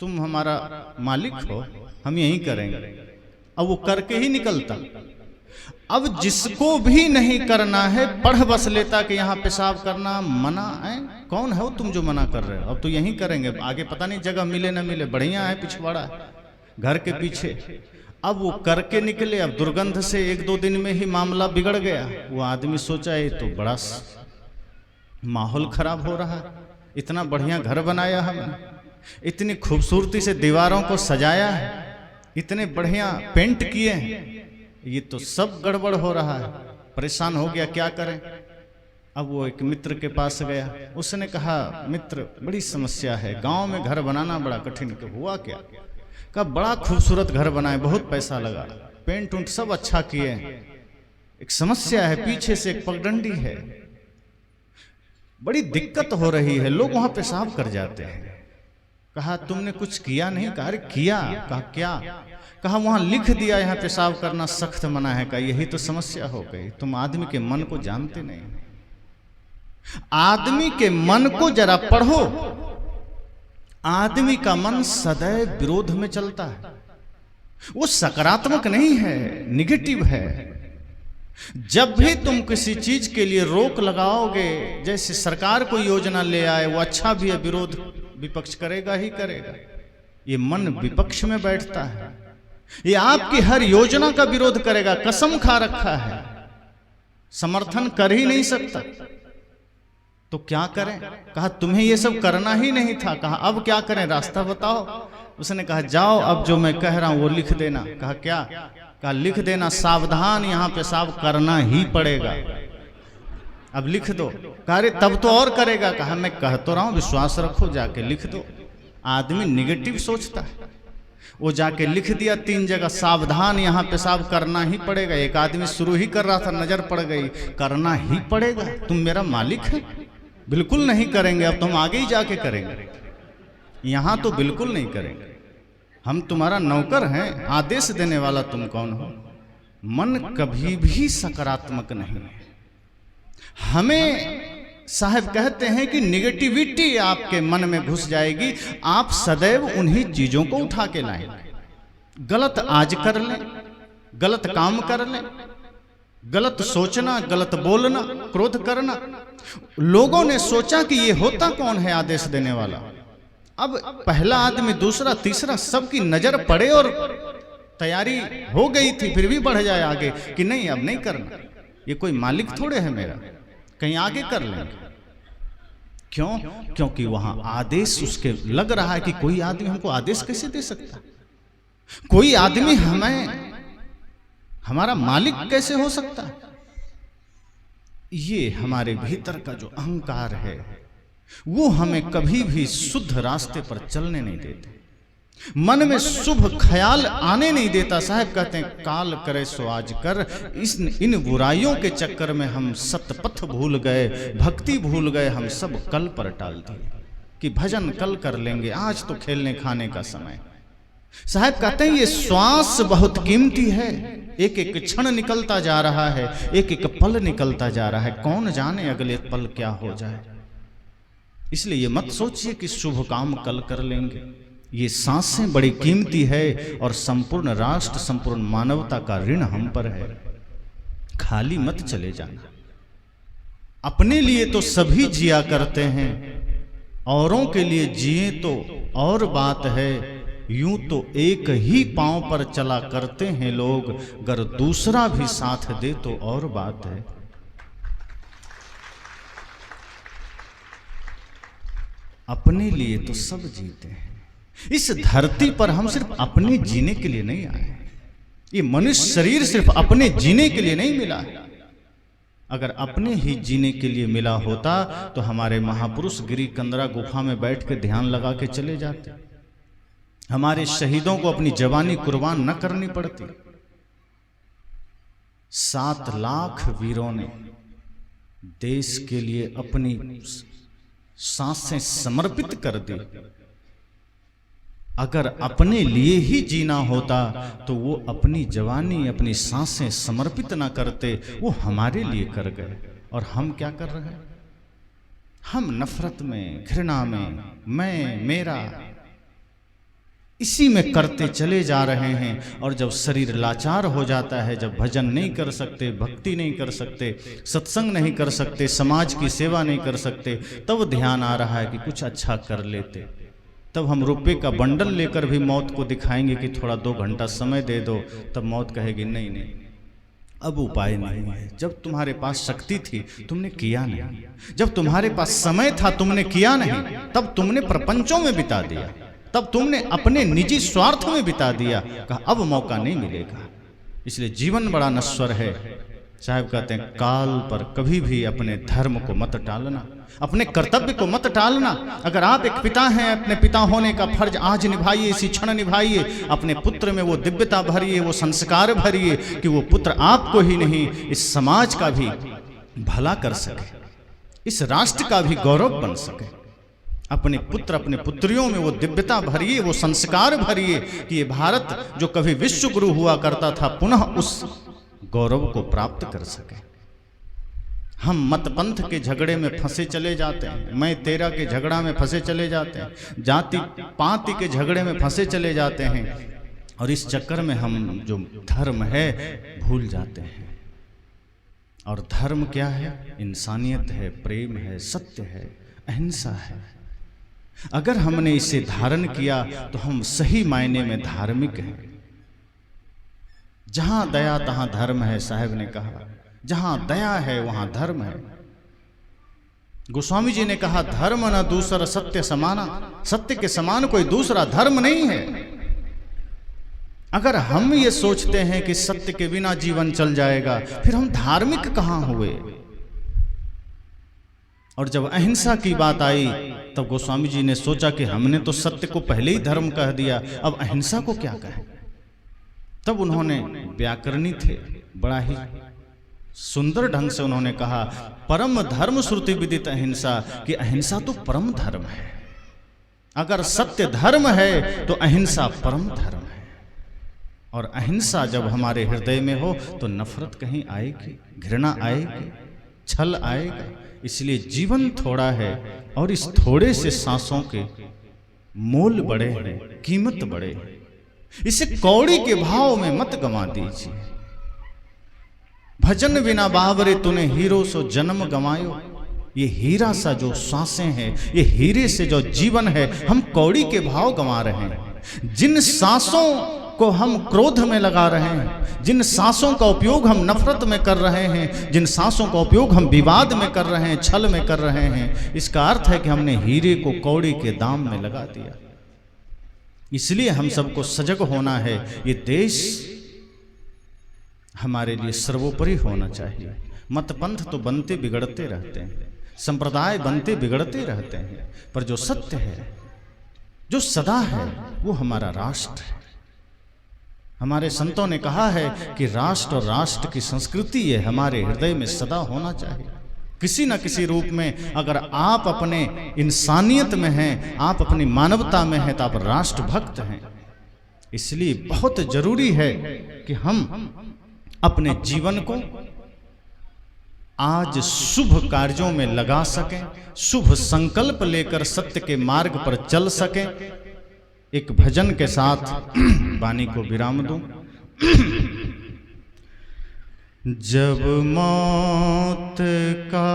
तुम हमारा मालिक हो, हम यही करेंगे। अब वो करके ही निकलता। अब जिसको भी नहीं करना है पढ़ बस लेता कि यहाँ पेशाब करना मना है। कौन है वो तुम जो मना कर रहे हो, अब तो यही करेंगे, आगे पता नहीं जगह मिले ना मिले, बढ़िया है पिछवाड़ा घर के पीछे। अब वो करके निकले, अब दुर्गंध से 1-2 दिन में ही मामला बिगड़ गया। वो आदमी सोचा ये तो बड़ा माहौल खराब हो रहा है, इतना बढ़िया घर बनाया हमने, इतनी खूबसूरती से दीवारों को सजाया है, इतने बढ़िया पेंट किए हैं, ये तो सब गड़बड़ हो रहा है। परेशान हो गया, क्या करें। अब वो एक मित्र के पास गया, उसने कहा मित्र बड़ी समस्या है, गांव में घर बनाना बड़ा कठिन। हुआ क्या? कहा बड़ा खूबसूरत घर बनाए, बहुत पैसा लगा, पेंट उंट सब अच्छा किए, एक समस्या है, पीछे से एक पगडंडी है, बड़ी दिक्कत हो रही है, लोग वहां पेशाब कर जाते हैं। कहा तुमने कुछ किया नहीं? कहा अरे किया। कहा क्या? कहा वहां लिख दिया यहाँ पेशाब करना सख्त मना है। कहा यही तो समस्या हो गई, तुम आदमी के मन को जानते नहीं। आदमी के मन को जरा पढ़ो, आदमी का मन सदैव विरोध में चलता है, वो सकारात्मक नहीं है, निगेटिव है। जब भी तुम किसी चीज के लिए रोक लगाओगे, जैसे सरकार कोई योजना ले आए, वो अच्छा भी है, विरोध विपक्ष करेगा ही करेगा। ये मन विपक्ष में बैठता है, ये आपकी हर योजना का विरोध करेगा, कसम खा रखा है, समर्थन कर ही नहीं सकता। तो क्या करें? कहा तुम्हें ये सब करना ही नहीं था। कहा अब क्या करें, रास्ता बताओ। उसने कहा जाओ अब जो मैं कह रहा हूं वो लिख देना। कहा क्या? कहा लिख देना सावधान यहाँ पेशाब करना ही पड़ेगा। अब लिख दो। कहा अरे तब तो और करेगा। कहा मैं कह तो रहा हूं, विश्वास रखो, जाके लिख दो। आदमी निगेटिव सोचता है, वो जाके लिख दिया 3 जगह सावधान यहाँ पेशाब करना ही पड़ेगा। एक आदमी शुरू ही कर रहा था, नजर पड़ गई, करना ही पड़ेगा, तुम मेरा मालिक है, बिल्कुल नहीं करेंगे, अब तो हम आगे ही जाके करेंगे, यहां तो बिल्कुल नहीं करेंगे, हम तुम्हारा नौकर हैं, आदेश देने वाला तुम कौन हो। मन कभी भी सकारात्मक नहीं है। हमें साहब कहते हैं कि निगेटिविटी आपके मन में घुस जाएगी, आप सदैव उन्हीं चीजों को उठा के लाएंगे। गलत आज कर लें, गलत काम कर लें, गलत सोचना, गलत बोलना, क्रोध करना। लोगों ने सोचा कि ये होता कौन है आदेश देने वाला। अब पहला आदमी, दूसरा, तीसरा, सबकी नजर पड़े और तैयारी हो गई थी, फिर भी बढ़ जाए आगे कि नहीं अब नहीं करना, ये कोई मालिक थोड़े है मेरा, कहीं आगे कर लेंगे। क्यों? क्योंकि वहां आदेश उसके लग रहा है कि कोई आदमी हमको आदेश कैसे दे सकता, कोई आदमी हमें हमारा मालिक कैसे हो सकता। ये हमारे भीतर का जो अहंकार है वो हमें कभी भी शुद्ध रास्ते पर चलने नहीं देते, मन में शुभ ख्याल आने नहीं देता। साहब कहते हैं काल करे सो आज कर, इन बुराइयों के चक्कर में हम सतपथ भूल गए, भक्ति भूल गए, हम सब कल पर टाल दिए कि भजन कल कर लेंगे, आज तो खेलने खाने का समय। साहब कहते हैं ये श्वास बहुत कीमती है, एक एक क्षण निकलता जा रहा है, एक एक पल निकलता जा रहा है, कौन जाने अगले पल क्या हो जाए। इसलिए ये मत सोचिए कि शुभ काम कल कर लेंगे। ये सांसें बड़ी कीमती है और संपूर्ण राष्ट्र, संपूर्ण मानवता का ऋण हम पर है। खाली मत चले जाना। अपने लिए तो सभी जिया करते हैं, औरों के लिए जिए तो और बात है। यूं तो एक ही पांव पर चला करते हैं लोग, अगर दूसरा भी साथ दे तो और बात है। अपने लिए तो सब जीते हैं। इस धरती पर हम सिर्फ अपने जीने के लिए नहीं आए। ये मनुष्य शरीर सिर्फ अपने जीने के लिए नहीं मिला है। अगर अपने ही जीने के लिए मिला होता तो हमारे महापुरुष गिरी कंदरा गुफा में बैठ के ध्यान लगा के चले जाते। हमारे शहीदों को अपनी जवानी कुर्बान न करनी पड़ती। 7 लाख वीरों ने देश के लिए अपनी सांसें समर्पित कर दी। अगर अपने लिए ही जीना होता तो वो अपनी जवानी, अपनी सांसें समर्पित ना करते, वो हमारे लिए कर गए। और हम क्या कर रहे हैं? हम नफरत में, घृणा में, मैं, मेरा, इसी में करते चले जा रहे हैं। और जब शरीर लाचार हो जाता है, जब भजन नहीं कर सकते, भक्ति नहीं कर सकते, सत्संग नहीं कर सकते, समाज की सेवा नहीं कर सकते, तब ध्यान आ रहा है कि कुछ अच्छा कर लेते। तब हम रुपए का बंडल लेकर भी मौत को दिखाएंगे कि थोड़ा 2 घंटा समय दे दो। तब मौत कहेगी नहीं नहीं, अब उपाय नहीं है। जब तुम्हारे पास शक्ति थी तुमने किया नहीं, जब तुम्हारे पास समय था तुमने किया नहीं, तब तुमने प्रपंचों में बिता दिया, तब तुमने अपने निजी स्वार्थ में बिता दिया। कहा अब मौका नहीं मिलेगा। इसलिए जीवन बड़ा नश्वर है। साहब कहते हैं काल पर कभी भी अपने धर्म को मत टालना, अपने कर्तव्य को मत टालना। अगर आप एक पिता हैं, अपने पिता होने का फर्ज आज निभाइए, इसी क्षण निभाइए। अपने पुत्र में वो दिव्यता भरिए, वो संस्कार भरिए कि वो पुत्र आपको ही नहीं, इस समाज का भी भला कर सके, इस राष्ट्र का भी गौरव बन सके। अपने पुत्र, अपने पुत्रियों में वो दिव्यता भरिए, वो संस्कार भरिए कि ये भारत जो कभी विश्व गुरु हुआ करता था पुनः उस गौरव को प्राप्त कर सके। हम मत पंथ के झगड़े में फंसे चले जाते हैं, मैं तेरा के झगड़ा में फंसे चले जाते हैं, जाति पाति के झगड़े में फंसे चले जाते हैं। और इस चक्कर में हम जो धर्म है भूल जाते हैं। और धर्म क्या है? इंसानियत है, प्रेम है, सत्य है, अहिंसा है। अगर हमने इसे धारण किया तो हम सही मायने में धार्मिक हैं। जहां दया तहां धर्म है, साहब ने कहा। जहां दया है वहां धर्म है। गोस्वामी जी ने कहा धर्म न दूसरा सत्य समाना, सत्य के समान कोई दूसरा धर्म नहीं है। अगर हम ये सोचते हैं कि सत्य के बिना जीवन चल जाएगा, फिर हम धार्मिक कहां हुए? और जब अहिंसा की बात आई तब गोस्वामी जी ने सोचा कि हमने तो सत्य को पहले ही धर्म कह दिया, अब अहिंसा को क्या कहें। तब उन्होंने, व्याकरणी थे, बड़ा ही सुंदर ढंग से उन्होंने कहा परम धर्म श्रुति विदित अहिंसा, कि अहिंसा तो परम धर्म है। अगर सत्य धर्म है तो अहिंसा परम धर्म है। और अहिंसा जब हमारे हृदय में हो तो नफरत कहीं आएगी, घृणा आएगी, छल आएगा। इसलिए जीवन थोड़ा है और इस थोड़े से सांसों के मोल बड़े हैं, कीमत बड़े हैं। इसे कौड़ी के भाव में मत गंवा दीजिए। भजन बिना बावरे तूने हीरो सो जन्म गंवायो। ये हीरा सा जो सांसें हैं, ये हीरे से जो जीवन है, हम कौड़ी के भाव गंवा रहे हैं। जिन सांसों को हम क्रोध में लगा रहे हैं, जिन सांसों का उपयोग हम नफरत में कर रहे हैं, जिन सांसों का उपयोग हम विवाद में कर रहे हैं, छल में कर रहे हैं, इसका अर्थ है कि हमने हीरे को कौड़ी के दाम में लगा दिया। इसलिए हम सबको सजग होना है। ये देश हमारे लिए सर्वोपरि होना चाहिए। मतपंथ तो बनते बिगड़ते रहते हैं, संप्रदाय बनते बिगड़ते रहते हैं, पर जो सत्य है, जो सदा है, वो हमारा राष्ट्र है। हमारे संतों ने कहा है कि राष्ट्र और राष्ट्र की संस्कृति ये हमारे हृदय में सदा होना चाहिए। किसी न किसी रूप में अगर आप अपने इंसानियत में हैं, आप अपनी मानवता में हैं, तो आप राष्ट्र भक्त हैं। इसलिए बहुत जरूरी है कि हम अपने जीवन को आज शुभ कार्यों में लगा सकें, शुभ संकल्प लेकर सत्य के मार्ग पर चल सकें। एक भजन के साथ वाणी को विराम दूं। जब मौत का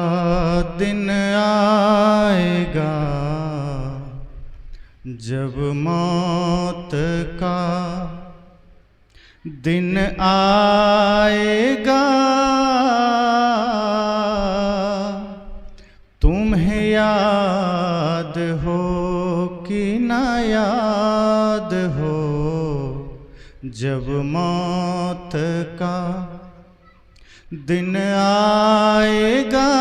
दिन आएगा, जब मौत का दिन आएगा, तुम्हें याद हो कि ना याद हो, जब मौत का दिन आएगा,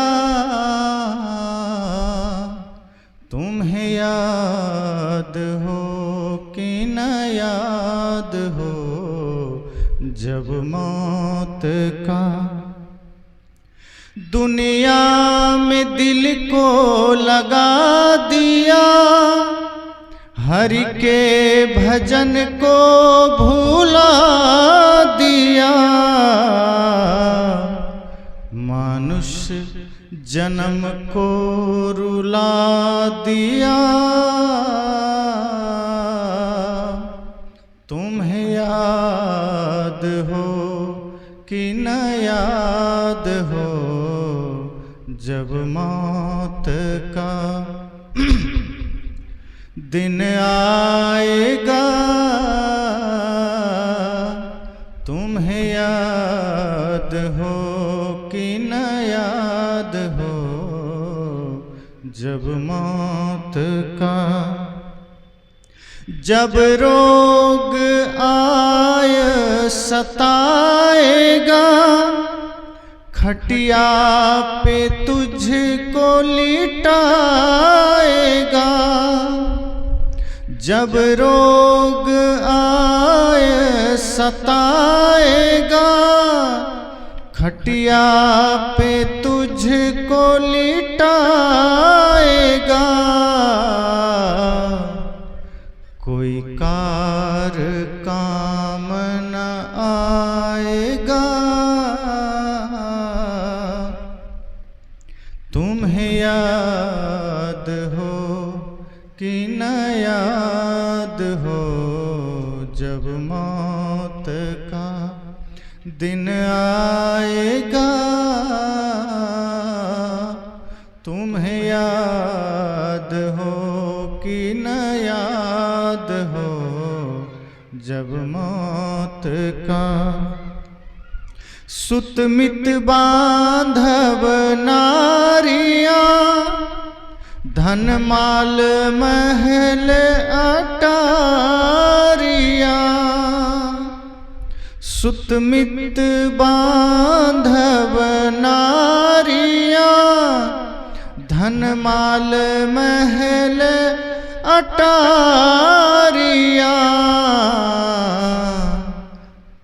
तुम्हें याद हो कि न याद हो, जब मौत का। दुनिया में दिल को लगा दिया, हरि के भजन को भूला दिया, मनुष्य जन्म को रुला दिया, तुम्हें याद हो कि न याद हो, जब मौत का दिन आएगा, तुम्हें याद हो कि न याद हो, जब मौत का। जब रोग आय सताएगा, खटिया पे तुझको लिटाएगा, जब रोग आय सताएगा, खटिया पे तुझको लिटाएगा, कोई कार काम न आएगा, तुम्हें याद हो कि न याद हो, जब मौत का दिन आएगा, तुम्हें याद हो कि न याद हो, जब मौत का। सुत मित बांधव नारियां, धन माल महल अटारियां, सुत मित बांधव नारियां, धन माल महल अटारियां,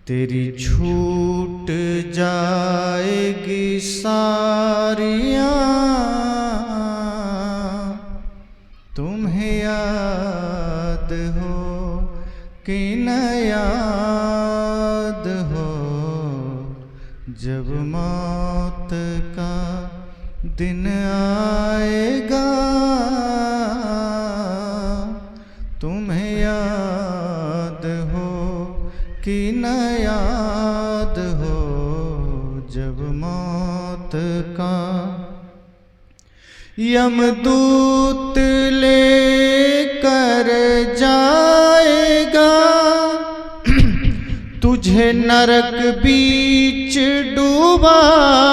तेरी छूट जाएगी सारियां, तुम्हें याद हो कि न याद हो, जब मौत का दिन आएगा, तुम्हें याद हो कि न याद हो, जब मौत का। यमदूत लेकर जाएगा, तुझे नरक बीच डुबाएगा,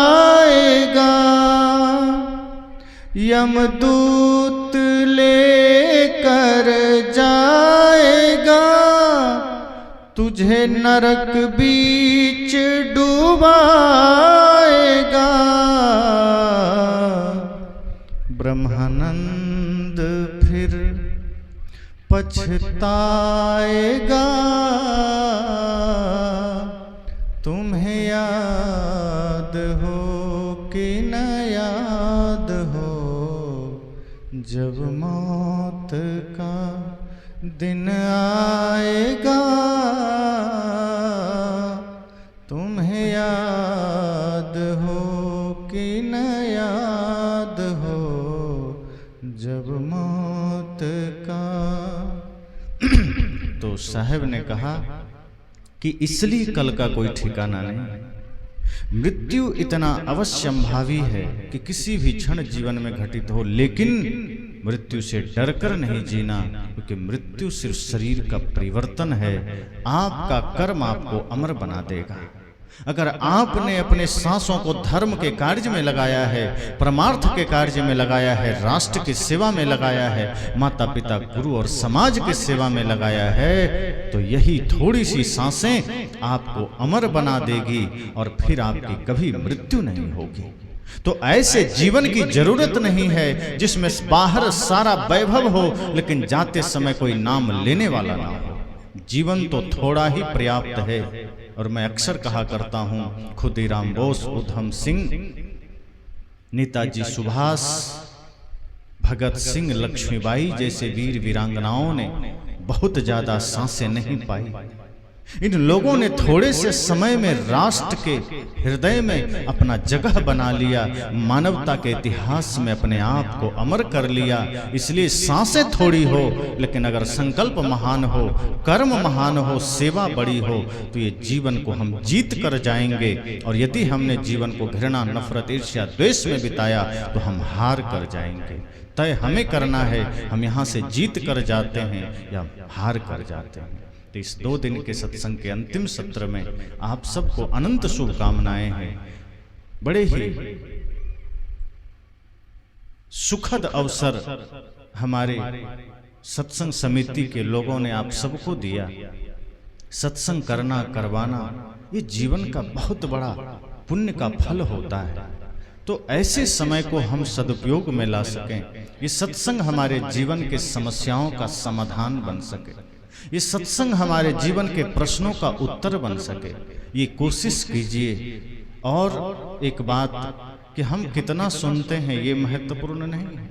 यमदूत लेकर जाएगा, तुझे नरक बीच डुबाएगा, ब्रह्मानंद फिर पछताएगा, तुम्हें याद हो कि न याद हो, जब मौत का दिन आएगा, तुम्हें याद हो कि तो साहब ने कहा कि इसलिए कल का कोई ठिकाना नहीं। मृत्यु इतना अवश्यंभावी है कि किसी भी क्षण जीवन में घटित हो, लेकिन मृत्यु से डरकर नहीं जीना, क्योंकि मृत्यु सिर्फ शरीर का परिवर्तन है। आपका कर्म आपको अमर बना देगा। अगर आपने अपने सांसों को धर्म के कार्य में लगाया है, परमार्थ के कार्य में लगाया है, राष्ट्र की सेवा में लगाया है, माता पिता गुरु और समाज की सेवा में लगाया है, तो यही थोड़ी सी सांसें आपको अमर बना देगी और फिर आपकी कभी मृत्यु नहीं होगी। तो ऐसे जीवन की जरूरत नहीं है जिसमें बाहर सारा वैभव हो लेकिन जाते समय कोई नाम लेने वाला ना हो। जीवन तो थोड़ा ही पर्याप्त है। और मैं अक्सर कहा करता हूं, खुदीराम बोस, उधम सिंह, नेताजी सुभाष, भगत सिंह, लक्ष्मीबाई जैसे वीर वीरांगनाओं ने बहुत ज्यादा सांसें नहीं पाई। इन लोगों ने थोड़े से समय में राष्ट्र के हृदय में अपना जगह बना लिया, मानवता के इतिहास में अपने आप को अमर कर लिया। इसलिए सांसें थोड़ी हो लेकिन अगर संकल्प महान हो, कर्म महान हो, सेवा बड़ी हो, तो ये जीवन को हम जीत कर जाएंगे। और यदि हमने जीवन को घृणा, नफरत, ईर्ष्या, द्वेष में बिताया तो हम हार कर जाएंगे। तय हमें करना है, हम यहाँ से जीत कर जाते हैं या हार कर जाते हैं। तो इस 2 दिन के सत्संग के अंतिम सत्र में आप सबको अनंत शुभकामनाएं हैं। बड़े ही सुखद अवसर हमारे सत्संग समिति के लोगों ने आप सबको दिया। सत्संग करना, करवाना, ये जीवन का बहुत बड़ा पुण्य का फल होता है। तो ऐसे समय को हम सदुपयोग में ला सकें, ये सत्संग हमारे जीवन के समस्याओं का समाधान बन सके, ये सत्संग हमारे जीवन के प्रश्नों का उत्तर बन सके, ये कोशिश कीजिए। और एक बात कि हम कितना सुनते हैं ये महत्वपूर्ण नहीं है,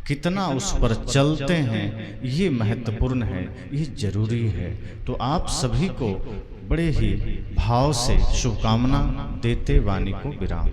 कितना उस पर चलते हैं ये महत्वपूर्ण है, ये जरूरी है। तो आप सभी को बड़े ही भाव से शुभकामना देते वाणी को विराम।